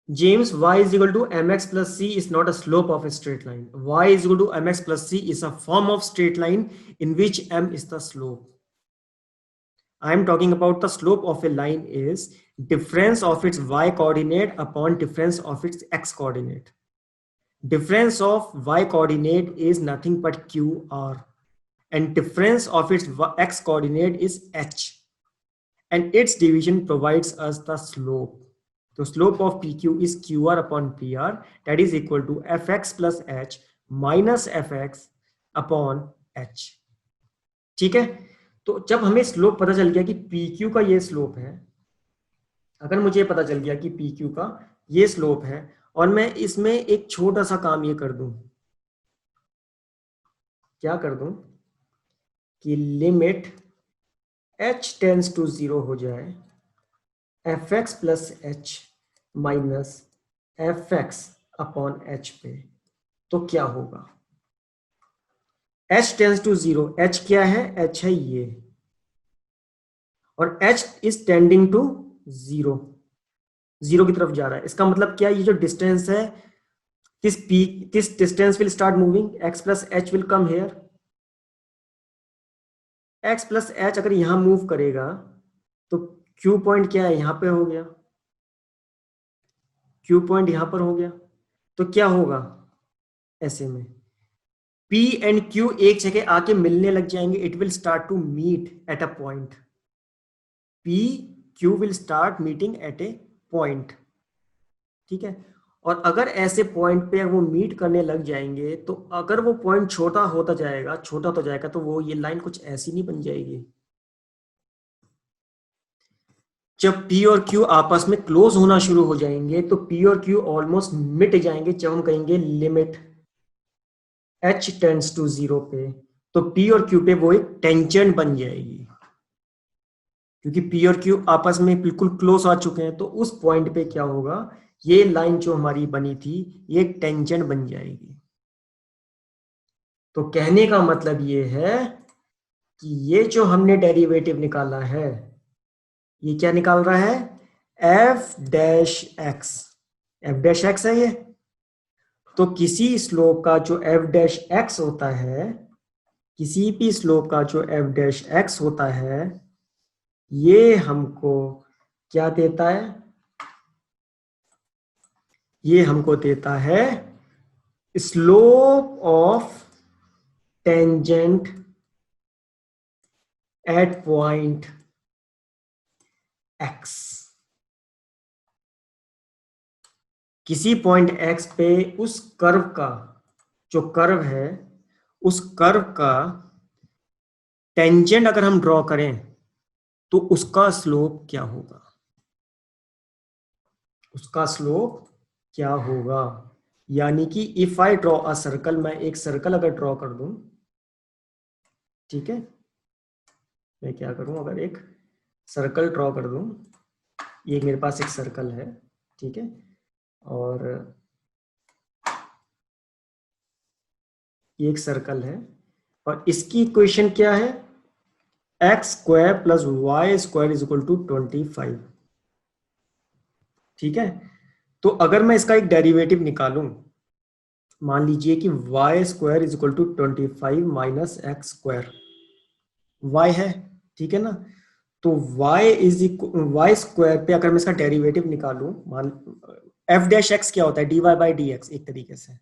James, y is equal to mx plus c is not a slope of a straight line. Y is equal to mx plus c is a form of straight line in which m is the slope. I am talking about the slope of a line is difference of its y coordinate upon difference of its x coordinate. Difference of y coordinate is nothing but qr, and difference of its x coordinate is h, and its division provides us the slope. तो slope of P Q is Q R upon P R, that is equal to f x plus H minus F x upon h. ठीक है, तो जब हमें slope पता चल गया कि पी क्यू का ये स्लोप है, अगर मुझे पता चल गया कि पी क्यू का ये स्लोप है, और मैं इसमें एक छोटा सा काम ये कर दूं, क्या कर दूं कि लिमिट h टेंस टू 0 हो जाए F x plus H minus F x upon H पे, तो क्या होगा? h टेंस टू 0, h क्या है? h है ये, और h इज टेंडिंग टू 0, 0 की तरफ जा रहा है। इसका मतलब क्या? ये जो डिस्टेंस है, this distance will start moving, x plus h will come here, x plus h अगर यहां मूव करेगा तो q पॉइंट क्या है? यहां पे हो गया, q पॉइंट यहां पर हो गया, तो क्या होगा ऐसे में? p एंड q एक जगह आके मिलने लग जाएंगे, it will start to meet at a point, p q will start meeting at a point. ठीक है, और अगर ऐसे पॉइंट पे वो मीट करने लग जाएंगे, तो अगर वो पॉइंट छोटा होता जाएगा, छोटा होता जाएगा, तो वो ये लाइन कुछ ऐसी नहीं बन जाएगी। जब P और Q आपस में क्लोज होना शुरू हो जाएंगे, तो P और Q ऑलमोस्ट मिट जाएंगे, जब हम कहेंगे लिमिट H टेंड्स टू 0 पे, तो P और Q पे वो एक टेंजेंट बन जाएगी, क्योंकि P और Q आपस में बिल्कुल क्लोज आ चुके हैं। तो उस पॉइंट पे क्या होगा, ये लाइन जो हमारी बनी थी, ये एक टेंजेंट बन जाएगी। तो कहने का मतलब ये है कि ये जो हमने डेरिवेटिव निकाला है, ये क्या निकाल रहा है? F dash x, f dash x है ये। तो किसी स्लोप का जो एफ डैश एक्स होता है, किसी भी स्लोप का जो एफ डैश एक्स होता है, ये हमको क्या देता है? ये हमको देता है slope of tangent eight point x. किसी पॉइंट एक्स पे उस कर्व का, जो कर्व है, उस कर्व का टेंजेंट अगर हम ड्रॉ करें, तो उसका स्लोप क्या होगा? उसका स्लोप क्या होगा? यानी कि if I draw a circle, मैं एक सर्कल अगर ड्रॉ कर दूं, ठीक है, मैं क्या करूं, अगर एक सर्कल ड्रॉ कर दूं, ये मेरे पास एक सर्कल है, ठीक है, और ये एक सर्कल है, और इसकी इक्वेशन क्या है? X square plus y square is equal to 25। ठीक है, तो अगर मैं इसका एक डेरिवेटिव निकालूं, मान लीजिए कि y square is equal to 25 minus x square, y है, ठीक है ना, तो वाई स्क्वायर पे अगर मैं इसका डेरिवेटिव निकालूं, मान एफ डैश एक्स क्या होता है? D y by d x एक तरीके से,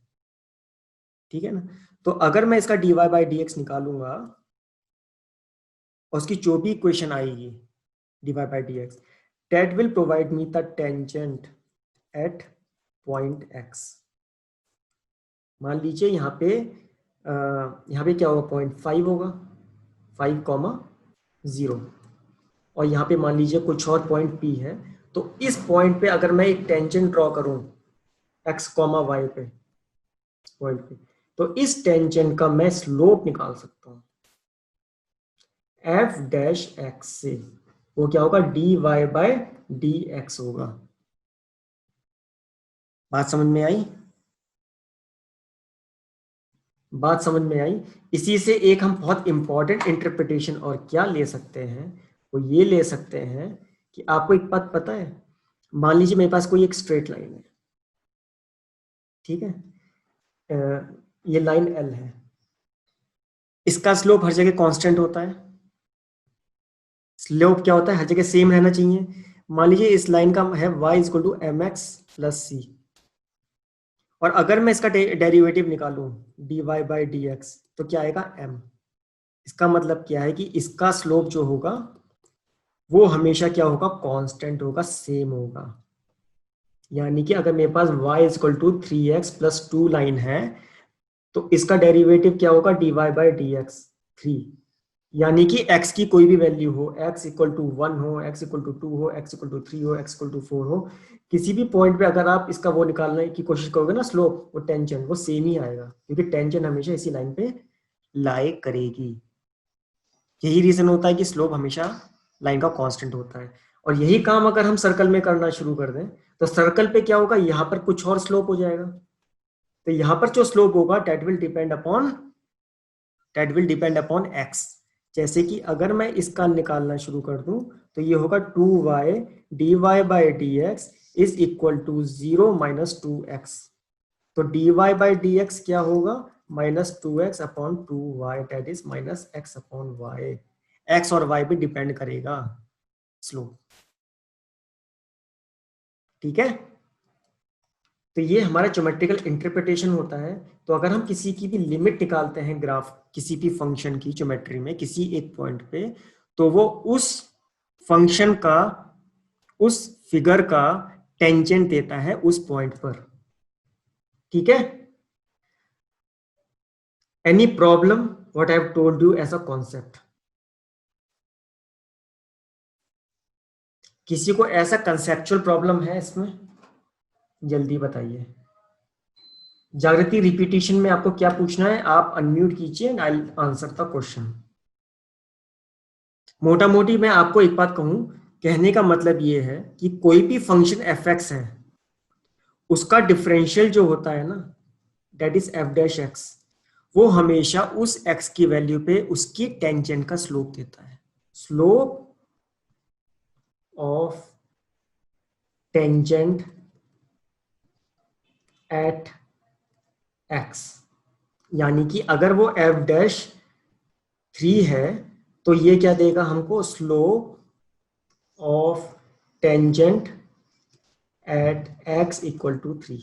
ठीक है ना। तो अगर मैं इसका d y by d x निकालूंगा, और उसकी जो भी इक्वेशन आएगी dy by dx, that will provide me the tangent at point x। मान लीजिए यहाँ पे क्या होगा? 0.5 होगा, 5,0, और यहाँ पे मान लीजिए कुछ और पॉइंट p है। तो इस पॉइंट पे अगर मैं एक टेंजेंट ड्रॉ करूं x, y पे, पॉइंट पे, तो इस टेंजेंट का मैं स्लोप निकाल सकता हूं एफ डैश एक्स से। वो क्या होगा? D y by d x होगा। बात समझ में आई? बात समझ में आई? इसी से एक हम बहुत इंपॉर्टेंट इंटरप्रिटेशन और क्या ले सकते हैं, वो ये ले सकते हैं कि आपको एक बात पता है, मान लीजिए मेरे पास कोई एक स्ट्रेट लाइन है, ठीक है, ये लाइन एल है, इसका स्लोप हर जगह कांस्टेंट होता है। स्लोप क्या होता है? हर जगह सेम रहना चाहिए। मान लीजिए इस लाइन का है y equal to M x plus c, और अगर मैं इसका डेरिवेटिव निकालूं dy बाई डी एक्स, तो क्या आएगा? m। इसका मतलब क्या है कि इसका स्लोप जो होगा वो हमेशा क्या होगा? कांस्टेंट होगा, सेम होगा। यानी कि अगर मेरे पास y equal to 3x+2 line है तो इसका डेरिवेटिव क्या होगा, dy बाई डी एक्स 3। यानी कि x की कोई भी वैल्यू हो, x इक्वल टू 1 हो, x इक्वल टू 2 हो, x इक्वल टू 3 हो, x इक्वल टू 4 हो, किसी भी पॉइंट पे अगर आप इसका वो निकालने की कोशिश करोगे ना स्लोप, वो टेंजेंट वो सेम ही आएगा, क्योंकि टेंजेंट हमेशा इसी लाइन पे लाई करेगी। यही रीजन होता है कि स्लोप हमेशा लाइन का कांस्टेंट होता है। और यही काम अगर हम सर्कल में करना शुरू कर दें तो सर्कल पे क्या होगा, यहाँ पर कुछ और स्लोप हो जाएगा। तो यहाँ पर जो स्लोप होगा that will depend upon x. जैसे कि अगर मैं इसका निकालना शुरू कर दूं तो ये होगा 2y dy by d x is equal to 0 minus 2x। तो dy बाई डी एक्स क्या होगा, -2x/2y, that is -x/y। x और y पे डिपेंड करेगा स्लोप। ठीक है, तो ये हमारा ज्योमेट्रिकल इंटरप्रिटेशन होता है। तो अगर हम किसी की भी लिमिट निकालते हैं ग्राफ किसी भी फंक्शन की ज्योमेट्री में किसी एक पॉइंट पे, तो वो उस फंक्शन का, उस फिगर का टेंजेंट देता है उस पॉइंट पर। ठीक है, any problem what I have told you as a concept? किसी को ऐसा कंसेप्चुअल प्रॉब्लम है इसमें, जल्दी बताइए। जागृति, रिपीटिशन में आपको क्या पूछना है, आप अनम्यूट कीजिए and I will answer the question. मोटा मोटी मैं आपको एक बात कहूं, कहने का मतलब ये है कि कोई भी फंक्शन एफ एक्स है, उसका डिफरेंशियल जो होता है ना, that is F dash x, वो हमेशा उस एक्स की वैल्यू पे उसकी टेंजेंट का स्लोप देता है। Slope of tangent at x, यानी कि अगर वो एफ डैश 3 है तो ये क्या देगा हमको, slope of tangent at x equal to 3।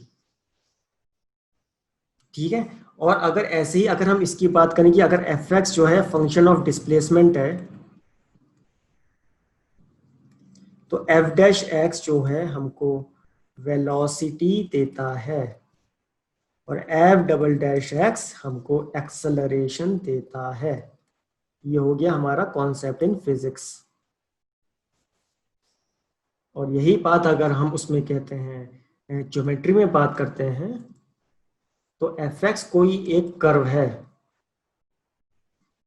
ठीक है, और अगर ऐसे ही अगर हम इसकी बात करें कि अगर एफ एक्स जो है फंक्शन ऑफ डिस्प्लेसमेंट है, तो एफ डैश एक्स जो है हमको वेलोसिटी देता है और एफ डबल डैश एक्स हमको एक्सेलरेशन देता है। ये हो गया हमारा कॉन्सेप्ट इन फिजिक्स। और यही बात अगर हम उसमें कहते हैं, ज्योमेट्री में बात करते हैं, तो एफ एक्स कोई एक कर्व है,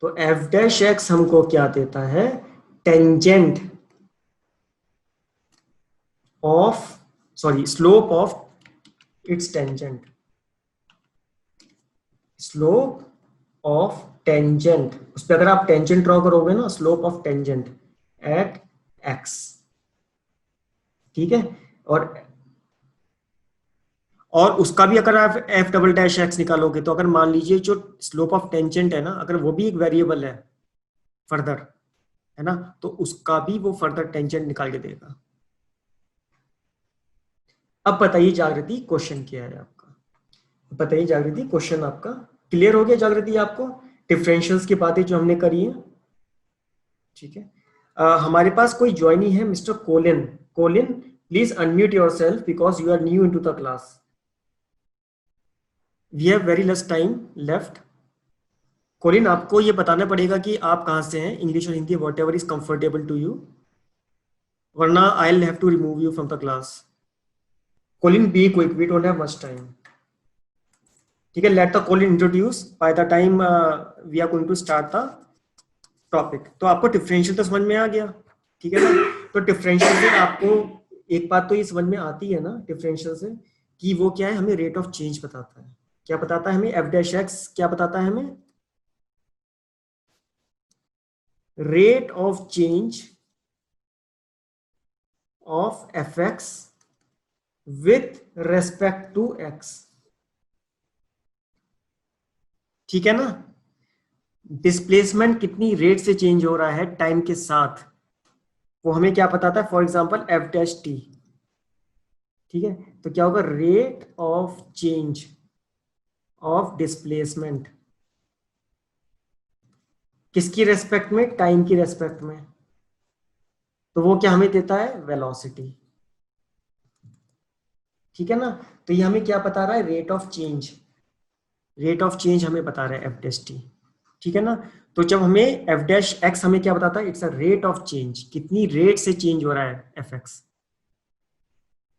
तो एफ डैश एक्स हमको क्या देता है, tangent of, sorry, slope of its tangent, slope of tangent, उस पर अगर आप टेंजेंट ड्रॉ करोगे ना, slope of tangent at x. ठीक है, और उसका भी अगर आप एफ डबल डैश एक्स निकालोगे तो अगर मान लीजिए जो स्लोप ऑफ टेंजेंट है ना, अगर वो भी एक वेरिएबल है फर्दर, है ना, तो उसका भी वो फर्दर टेंजेंट निकाल के देगा। अब बताइए जागृति, क्वेश्चन क्या है आपका? बताइए जागृति, क्वेश्चन आपका क्लियर हो गया जागृति आपको, डिफरेंशियल्स की बातें जो हमने करी है? ठीक है, हमारे पास कोई ज्वाइनी है, mister Colin. Colin, please unmute yourself because you are new into the class. We have very less time left. Colin, आपको ये बताना पड़ेगा कि आप कहाँ से हैं, इंग्लिश और Hindi whatever is comfortable to you, वरना I will have to remove you from the class. Colin, be quick, we don't have much time. ठीक है, let the Colin introduce, by the time we are going to start the topic. तो आपको differential तो समझ में आ गया, ठीक है ना? तो डिफरेंशियल से आपको एक बात तो ये समझ में आती है ना डिफरेंशियल से, कि वो क्या है, हमें रेट ऑफ चेंज बताता है। क्या बताता है हमें? एफ डैश एक्स क्या बताता है हमें? Rate of change of f x with respect to x. ठीक है ना? डिस्प्लेसमेंट कितनी रेट से चेंज हो रहा है टाइम के साथ, वो हमें क्या बताता है? For example F dash T. ठीक है, तो क्या होगा, rate of change of displacement किसकी रेस्पेक्ट में? टाइम की रेस्पेक्ट में। तो वो क्या हमें देता है? वेलोसिटी। ठीक है ना। तो ये हमें क्या बता रहा है, rate of change, rate of change हमें बता रहा है एफ डैश टी, ठीक है ना। तो जब हमें एफ डैश एक्स हमें क्या बताता है, it's a rate of change, कितनी रेट से चेंज हो रहा है एफ एक्स।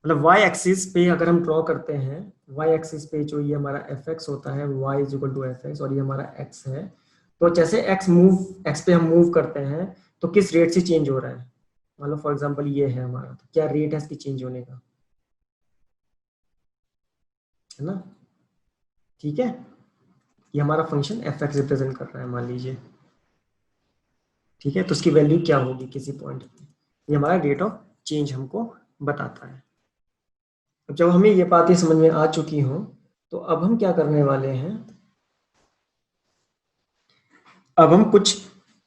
मतलब वाई एक्सिस पे अगर हम ड्रॉ करते हैं, वाई एक्सिस पे जो ये हमारा एफ एक्स होता है, y is equal to f x, और ये हमारा एक्स है। तो जैसे एक्स पे हम मूव करते हैं तो किस रेट से चेंज हो रहा है, मान लो फॉर एग्जांपल ये है हमारा, तो क्या रेट है इसकी चेंज होने का, है ना। ठीक है, ये हमारा फंक्शन एफ एक्स रिप्रेजेंट कर रहा है मान लीजिए, ठीक है। तो उसकी वैल्यू क्या होगी किसी पॉइंट पे, ये हमारा रेट ऑफ चेंज हमको बताता है। अब जब हमें ये बातें समझ में आ चुकी हों, तो अब हम क्या करने वाले हैं, अब हम कुछ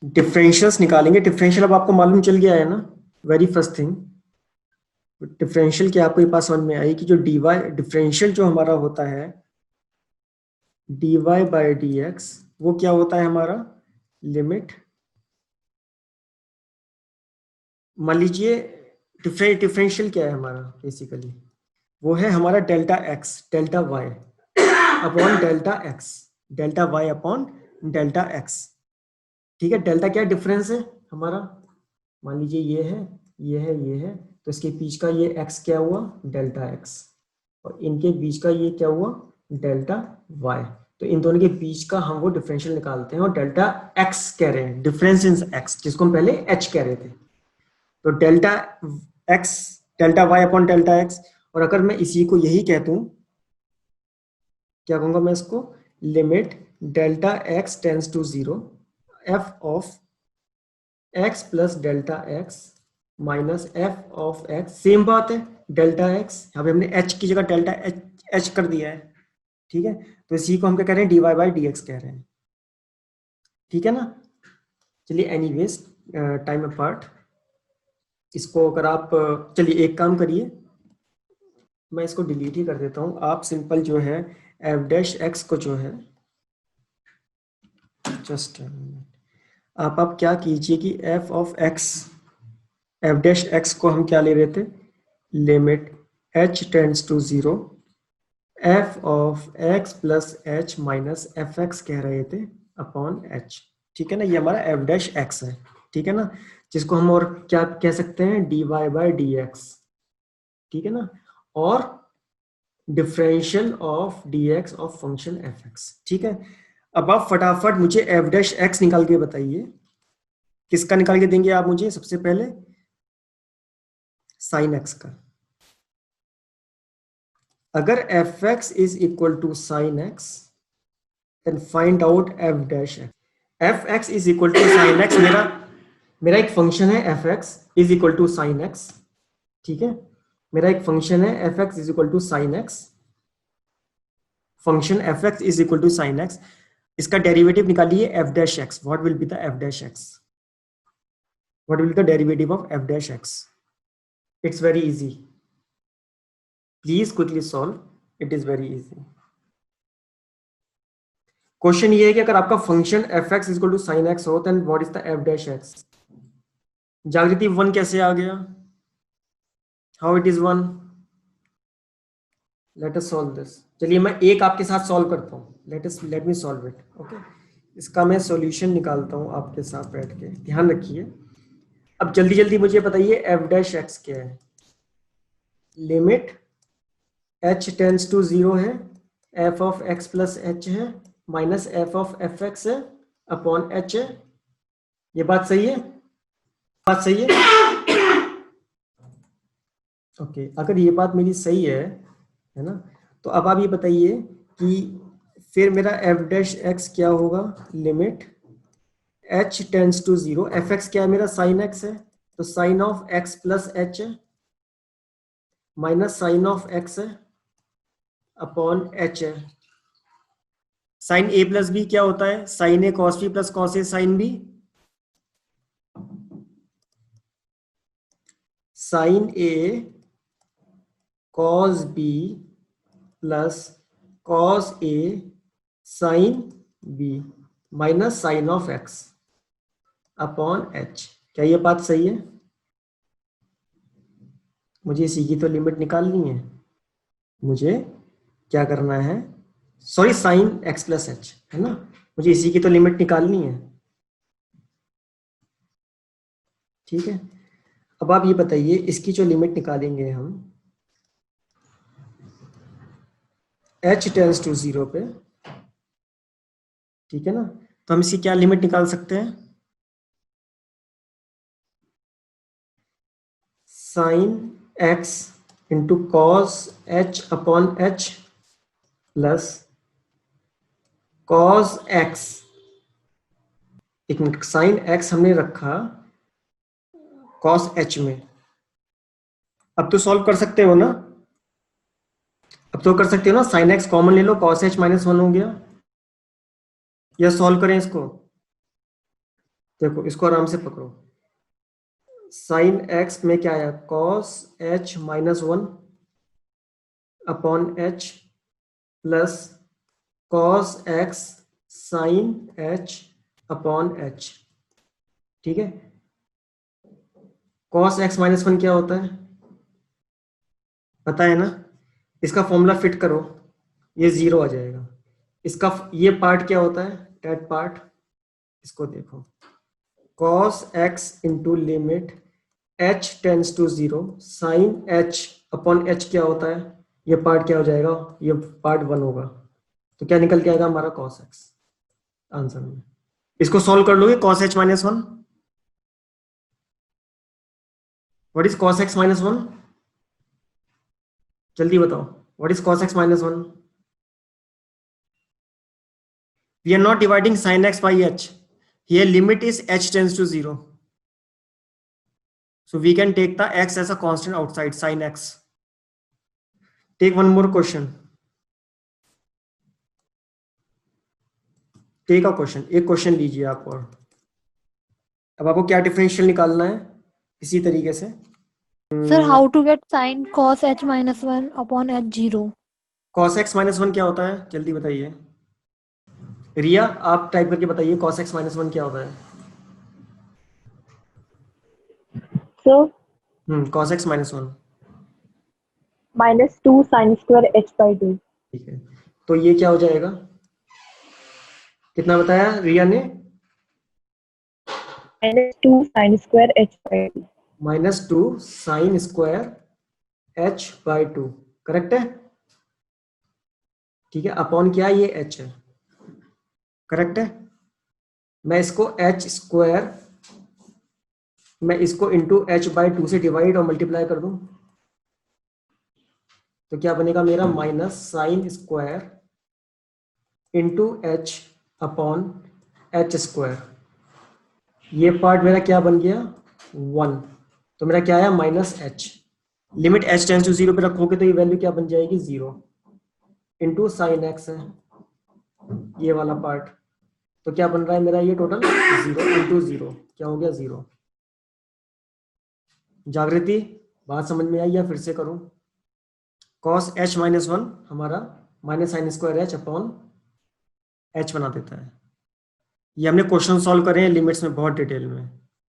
डिफरेंशियल्स निकालेंगे। डिफरेंशियल अब आपको मालूम चल गया है ना, वेरी फर्स्ट थिंग डिफरेंशियल की आपको ये बात समझ में आई कि जो डी वाई डिफरेंशियल जो हमारा होता है d y by d x, वो क्या होता है हमारा, लिमिट, मान लीजिए डिफरेंशियल क्या है हमारा बेसिकली, वो है हमारा delta x delta y upon delta x, delta y upon delta x, ठीक है। डेल्टा क्या डिफरेंस है हमारा, मान लीजिए ये है, ये है, ये है, तो इसके बीच का ये एक्स क्या हुआ, डेल्टा एक्स, और इनके बीच का ये क्या हुआ, डेल्टा वाई। तो इन दोनों के बीच का हम वो डिफरेंशियल निकालते हैं और डेल्टा एक्स कह रहे हैं, डिफरेंस इन एक्स, जिसको हम पहले एच कह रहे थे। तो delta x delta y upon delta x, और अगर मैं इसी को यही कह दूं, क्या कहूंगा मैं इसको, limit delta x tends to zero f of x plus delta x minus f of x, same बात है, डेल्टा एक्स यहाँ पे हमने एच की जगह डेल्टा एच कर दिया है, ठीक है। तो इसी को हम क्या कह रहे हैं, d y by d x कह रहे हैं, ठीक है ना। चलिए एनीवेज टाइम अपार्ट, इसको अगर आप चलिए एक काम करिए, मैं इसको डिलीट ही कर देता हूँ। आप सिंपल जो है एफ डैश एक्स को जो है, जस्ट आप क्या कीजिए कि f of x, f dash x को हम क्या ले रहे थे, limit h tends to zero f of x plus H minus F x कह रहे थे अपॉन एच, ठीक है ना। ये हमारा एफ डैश एक्स है, ठीक है ना, जिसको हम और क्या कह सकते हैं, d y by d x, ठीक है ना, और differential of d x of function f x, ठीक है। अब आप फटाफट मुझे एफ डैश एक्स निकाल के बताइए, किसका निकाल के देंगे आप मुझे, सबसे पहले साइन एक्स का। अगर f x is equal to sine x, then find out f dash x. F x is equal to sine x, मेरा मेरा एक फंक्शन है f x is equal to sine x, ठीक है। मेरा एक फंक्शन है f x is equal to sine x, function f x is equal to sine x, इसका डेरिवेटिव निकालिए f dash x, what will be the f dash x, what will be the derivative of f dash x. It's very easy, please quickly solve, it is very easy. Question ये है कि अगर आपका function f x equal to sine x हो, then what is the f dash x. Jagriti one कैसे आ गया, how it is one, let us solve this. चलिए मैं एक आपके साथ सॉल्व करता हूँ, let me solve it, okay. इसका मैं सॉल्यूशन निकालता हूँ आपके साथ बैठ के, ध्यान रखिए। अब जल्दी जल्दी मुझे बताइए एफ डैश एक्स क्या है, limit h tends to zero है, f of x plus h है, minus f of f x है अपॉन एच है, ये बात सही है, बात सही है, ओके। अगर ये बात मेरी सही है ना, तो अब आप ये बताइए कि फिर मेरा एफ डैश एक्स क्या होगा, limit h tends to zero, f x क्या है मेरा, साइन एक्स है, तो sine of x plus h है माइनस साइन ऑफ एक्स है अपॉन एच है। साइन ए प्लस बी क्या होता है, sine a cos b plus cos a sine b, sine a cos b plus cos a sine b minus sine of x upon H. क्या ये बात सही है, मुझे इसी की तो लिमिट निकालनी है, मुझे क्या करना है, sorry sine x plus h, है ना, मुझे इसी की तो लिमिट निकालनी है। ठीक है, अब आप ये बताइए, इसकी जो लिमिट निकालेंगे हम h टेंड्स टू 0 पे, ठीक है ना, तो हम इसकी क्या लिमिट निकाल सकते हैं, sine x into cos h upon h plus cos x, एक मिनट, साइन x हमने रखा कॉस h में, अब तो सॉल्व कर सकते हो ना, अब तो कर सकते हो ना, साइन x कॉमन ले लो, कॉस h माइनस 1 हो गया, या सॉल्व करें इसको, देखो इसको आराम से पकड़ो, साइन x में क्या आया, cos h minus 1 upon h plus cos x sine h upon h, ठीक है, कॉस x माइनस 1 क्या होता है पता है ना, इसका फॉर्मूला फिट करो, ये 0 आ जाएगा, इसका ये पार्ट क्या होता है, टेट पार्ट, इसको देखो, cos x into limit h tends to 0 sine h upon h क्या होता है, ये पार्ट क्या हो जाएगा, ये पार्ट 1 होगा, तो क्या निकल के आएगा हमारा cos x आंसर में, इसको सॉल्व कर लोगे, cos h minus 1, what is cos x minus 1, जल्दी बताओ, what is cos x minus 1, we are not dividing sin x by h, here limit is h tends to 0, so we can take the x as a constant outside, sin x. Take one more question, take a question, एक question लीजिए आप, और अब आपको क्या differential निकालना है इसी तरीके से, Sir, how to get sin cos h minus 1 upon h 0? cos x minus 1 क्या होता है, जल्दी बताइए, रिया आप टाइप करके बताइए cos x माइनस 1 क्या होता है, So cos x minus 1, -2 sin square h by 2. ठीक है, तो ये क्या हो जाएगा, कितना बताया रिया ने, -2 sin square h by 2. -2 sine square h by 2, correct है, ठीक है, अपॉन क्या ये h है, करेक्ट है, मैं इसको h स्क्वायर, मैं इसको इंटू h बाई 2 से डिवाइड और मल्टीप्लाई कर दूं, तो क्या बनेगा मेरा, minus sine square into h upon h square, ये पार्ट मेरा क्या बन गया 1, तो मेरा क्या आया minus h, limit h tends to 0 पे रखोगे तो ये वैल्यू क्या बन जाएगी 0, इंटू साइन x है ये वाला पार्ट, तो क्या बन रहा है मेरा ये टोटल 0 इंटू 0 क्या हो गया 0। जागृति बात समझ में आई या फिर से करूं, cos h माइनस 1 हमारा minus sine square h upon h बना देता है, ये हमने क्वेश्चन सॉल्व करे हैं लिमिट्स में बहुत डिटेल में,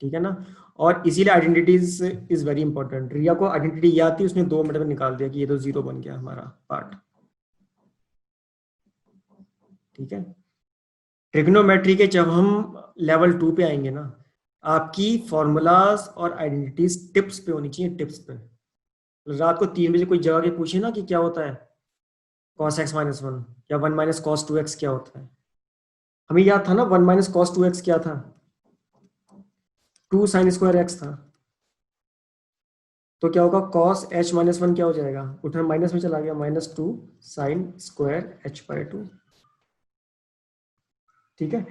ठीक है ना, और इसीलिए आइडेंटिटीज इज वेरी इंपॉर्टेंट, रिया को आइडेंटिटी याद थी, उसने 2 मिनट में निकाल दिया कि ये तो 0 बन गया हमारा पार्ट, ठीक है, ट्रिग्नोमेट्री के जब हम लेवल 2 पे आएंगे ना, आपकी फॉर्मूलाज और आइडेंटिटीज टिप्स पे होनी चाहिए, टिप्स पे, रात को 3 बजे कोई जगह के पूछे ना कि क्या होता है cos x माइनस 1 या 1 माइनस कॉस 2x क्या होता है, हमें याद था ना 1 माइनस कॉस 2x क्या था, 2 साइन स्क्वायर x था, तो क्या होगा cos h माइनस 1 क्या हो जाएगा, उधर माइनस में चला गया, -2 साइन स्क्वायर h बाई 2, ठीक है,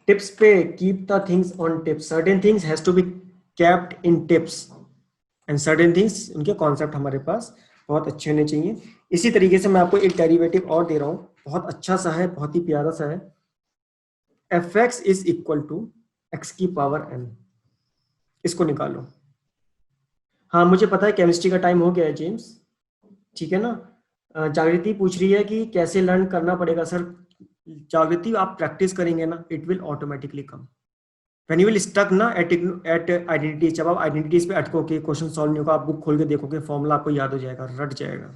टिप्स पे keep the things on tips, certain things has to be kept in tips and certain things, उनके कॉन्सेप्ट हमारे पास बहुत अच्छे होने चाहिए। इसी तरीके से मैं आपको एक डेरिवेटिव और दे रहा हूं, बहुत अच्छा सा है, बहुत ही प्यारा सा है, fx is equal to x की पावर n, इसको निकालो। हाँ मुझे पता है केमिस्ट्री का टाइम हो गया है जेम्स, ठीक है ना, जागृति पूछ रही है कि कैसे लर्न करना पड़ेगा सर, जागृति आप प्रैक्टिस करेंगे ना it will automatically come, when you will stuck ना एट आइडेंटिटी, जब आप आइडेंटिटीज पे अटकोगे, क्वेश्चन सॉल्व नहीं होगा, आप बुक खोल के देखोगे, फॉर्मूला आपको याद हो जाएगा, रट जाएगा,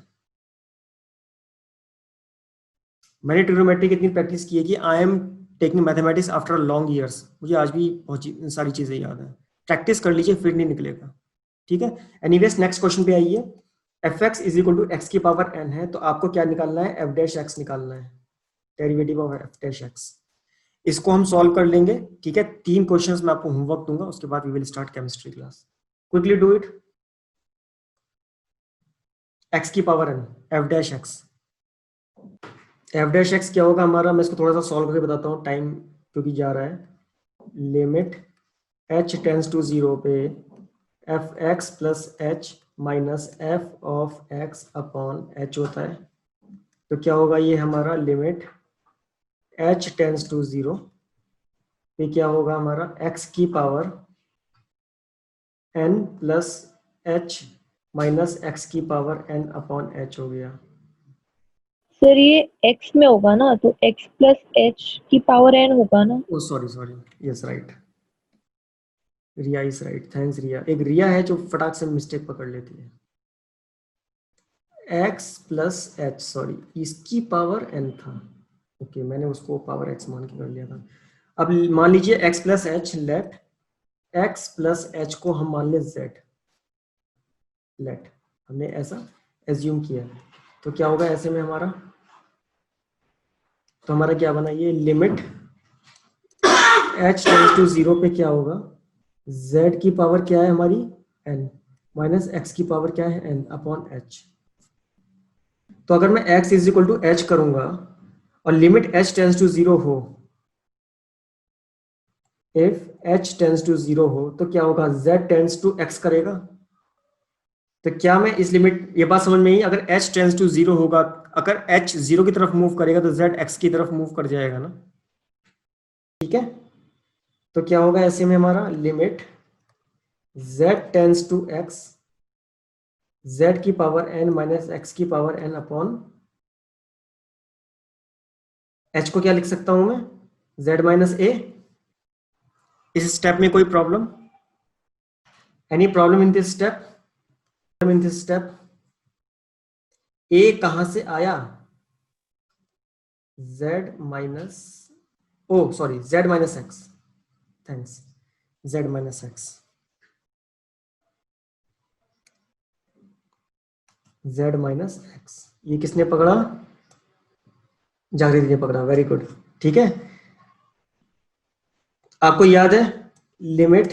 मैंने ट्रिग्नोमेट्री इतनी प्रैक्टिस की है कि I am taking mathematics after long years, मुझे आज भी बहुत सारी चीजें याद है। प्रैक्टिस कर लीजिए फिर नहीं निकलेगा, ठीक है। एनीवेज नेक्स्ट क्वेश्चन पे आइए। F x is equal to x की पावर एन है, तो आपको क्या निकालना है, एफ डैश एक्स निकालना है, derivative of f dash x. इसको हम सॉल्व कर लेंगे, ठीक है। 3 क्वेश्चंस मैं आपको होमवर्क दूंगा, उसके बाद we will start chemistry class. Quickly do it. X की power n, f dash x. F dash x क्या होगा हमारा, मैं इसको थोड़ा सा सॉल्व करके बताता हूँ, टाइम क्योंकि जा रहा है। लिमिट h टेंस टू 0 पे F x plus H minus f of x upon H होता है। तो क्या होगा ये हमारा, लिमिट h टेंस टू 0 पे क्या होगा हमारा, x की power n plus h minus x की पावर n अपॉन h हो गया। सर ये x में होगा ना, तो x प्लस h की पावर n होगा ना। Oh sorry sorry, yes right, Riya is right, thanks Riya. एक रिया है जो फटाक से मिस्टेक पकड़ लेती है। x प्लस एच, सॉरी इसकी पावर n था, ओके मैंने उसको पावर x मान के कर लिया था। अब मान लीजिए x plus h, let x plus h को हम मान लें z, लेट हमने ऐसा एज्यूम किया, तो क्या होगा ऐसे में हमारा, तो हमारा क्या बना ये, लिमिट h टेंस टू 0 पे क्या होगा, z की पावर क्या है हमारी n माइनस x की पावर क्या है n अपॉन h। तो अगर मैं x is equal to h करूंगा और लिमिट h टेंस टू 0 हो, इफ h टेंस टू 0 हो तो क्या होगा, z टेंस टू x करेगा। तो क्या मैं इस लिमिट, ये बात समझ में आई, अगर h टेंस टू 0 होगा, अगर h 0 की तरफ मूव करेगा तो z x की तरफ मूव कर जाएगा ना, ठीक है। तो क्या होगा ऐसे में हमारा, limit z tends to x, z की पावर n माइनस x की पावर n अपॉन h को क्या लिख सकता हूं मैं, z माइनस a। इस स्टेप में कोई problem, any problem in this step, in this step a कहां से आया, z minus, oh sorry z minus x, thanks, z minus x, z minus x, ये किसने पकड़ा, जागृति ने पकड़ा, वेरी गुड, ठीक है। आपको याद है, limit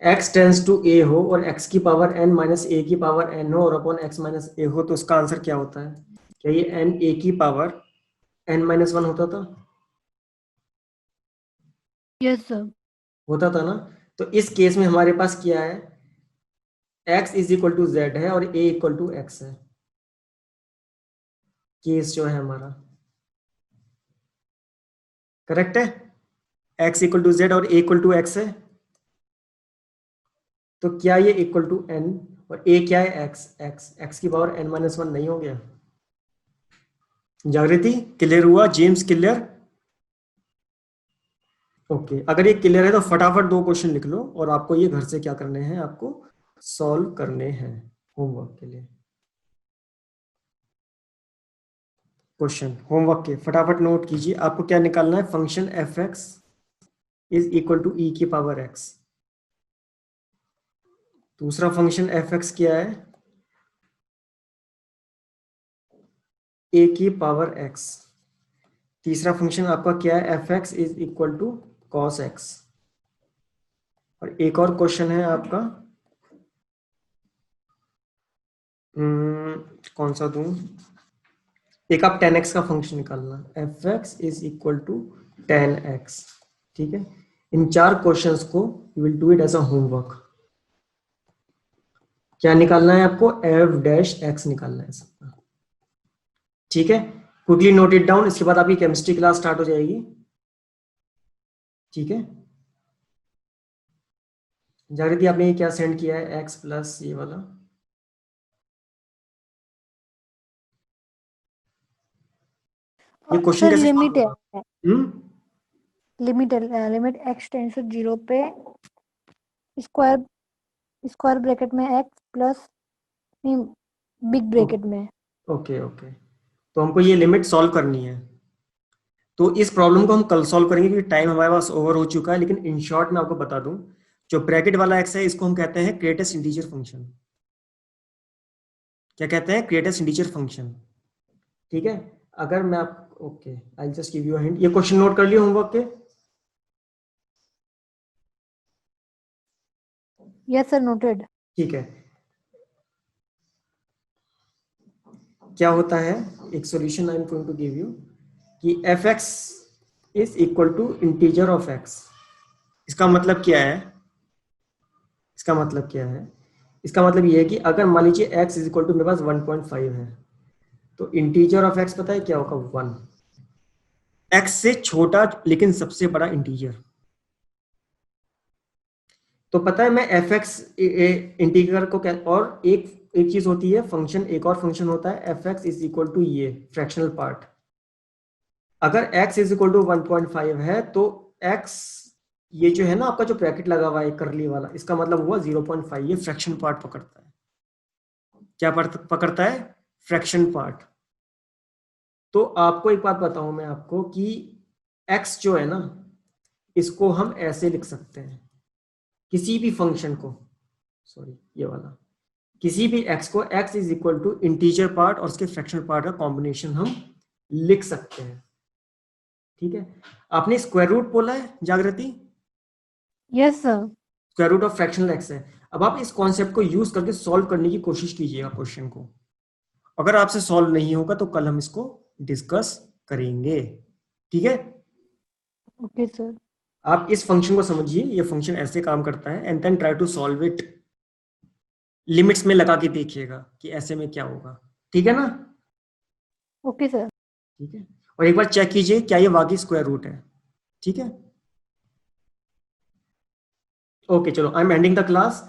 x tends to a हो और x की पावर n माइनस a की पावर n हो और अपॉन x माइनस a हो, तो उसका आंसर क्या होता है, क्या ये n a की पावर n माइनस 1 होता था, यस सर। होता था ना। तो इस केस में हमारे पास क्या है, x is equal to z है और a इक्वल टू x है, केस जो है हमारा करेक्ट है, x इक्वल टू z और a इक्वल टू x है। तो क्या ये इक्वल टू n और a क्या है x, x की पावर n माइनस 1 नहीं हो गया। जागृति क्लियर हुआ, जेम्स क्लियर, ओके। अगर ये क्लियर है तो फटाफट 2 क्वेश्चन लिख लो और आपको ये घर से क्या करने हैं, आपको सॉल्व करने हैं होमवर्क के लिए। क्वेश्चन होमवर्क के फटाफट नोट कीजिए, आपको क्या निकालना है, function f x is equal to e की पावर एक्स। दूसरा फंक्शन एफ एक्स क्या है, ए की पावर एक्स। तीसरा फंक्शन आपका क्या है, f x is equal to cos x. और एक और क्वेश्चन है आपका, कौन सा दूं, एक आप tan x का फंक्शन निकालना, f x is equal to tan x, ठीक है। इन 4 क्वेश्चंस को you will do it as a homework. क्या निकालना है आपको, एफ डैश एक्स निकालना है सबका, ठीक है। क्विकली नोट इट डाउन, इसके बाद आपकी केमिस्ट्री क्लास स्टार्ट हो जाएगी, ठीक है। जागृति आपने ये क्या सेंड किया है, एक्स प्लस ये वाला, ये क्वेश्चन सर कैसे सॉल्व लिमिट होगा, है, हम्म लिमिट x टेंस टू 0 पे स्क्वायर स्क्वायर ब्रैकेट में x प्लस बिग ब्रैकेट में। ओके ओके, तो हमको ये लिमिट सॉल्व करनी है। तो इस प्रॉब्लम को हम कल सॉल्व करेंगे क्योंकि टाइम हमारे पास ओवर हो चुका है, लेकिन इन शॉर्ट मैं आपको बता दूं, जो ब्रैकेट वाला एक्स है इसको हम कहते हैं ग्रेटेस्ट इंटीजर फंक्शन। क्या कहते हैं? Greatest integer function. ठीक है, अगर मैं आप okay, I just give you a hint. ये क्वेश्चन नोट कर लियो होमवर्क के? Yes, sir, noted. ठीक है, क्या होता है, एक solution I am going to give you कि f x is equal to integer of x. इसका मतलब क्या है? इसका मतलब क्या है? इसका मतलब ये है कि अगर मान लीजिए x इज इक्वल टू मेरे पास 1.5 है, तो इंटीजर ऑफ x पता है क्या होगा? 1। x से छोटा लेकिन सबसे बड़ा इंटीजर। तो पता है मैं एफ एक्स इंटीग्रल को क्या, और एक चीज होती है फंक्शन, एक और फंक्शन होता है f x is equal to ये फ्रैक्शनल पार्ट। अगर x इज इक्वल टू 1.5 है तो x, ये जो है ना आपका जो ब्रैकेट लगा हुआ है करली वाला, इसका मतलब हुआ 0.5, ये फ्रैक्शन पार्ट पकड़ता है। क्या पकड़ता है? Fraction part. तो आपको एक बात बताऊं मैं आपको कि x जो है ना, इसको हम ऐसे लिख सकते हैं, किसी भी फंक्शन को, सॉरी ये वाला, किसी भी x को x is equal to integer part और उसके फ्रैक्शनल पार्ट का कॉम्बिनेशन हम लिख सकते हैं। ठीक है, आपने स्क्वायर रूट बोला है Jagriti? Yes, sir. Square root of fractional x है। अब आप इस कॉन्सेप्ट को यूज करके सॉल्व करने की कोशिश कीजिएगा क्वेश्चन को। अगर आपसे सॉल्व नहीं होगा तो कल हम इसको डिस्कस करेंगे। ठीक है, Okay, sir. आप इस फंक्शन को समझिए, ये फंक्शन ऐसे काम करता है, and then try to solve it, limits में लगा के देखिएगा कि ऐसे में क्या होगा। ठीक है ना? Okay, sir. ठीक है, और एक बार चेक कीजिए क्या ये वाकई स्क्वायर रूट है। ठीक है, ओके चलो, I am ending the class.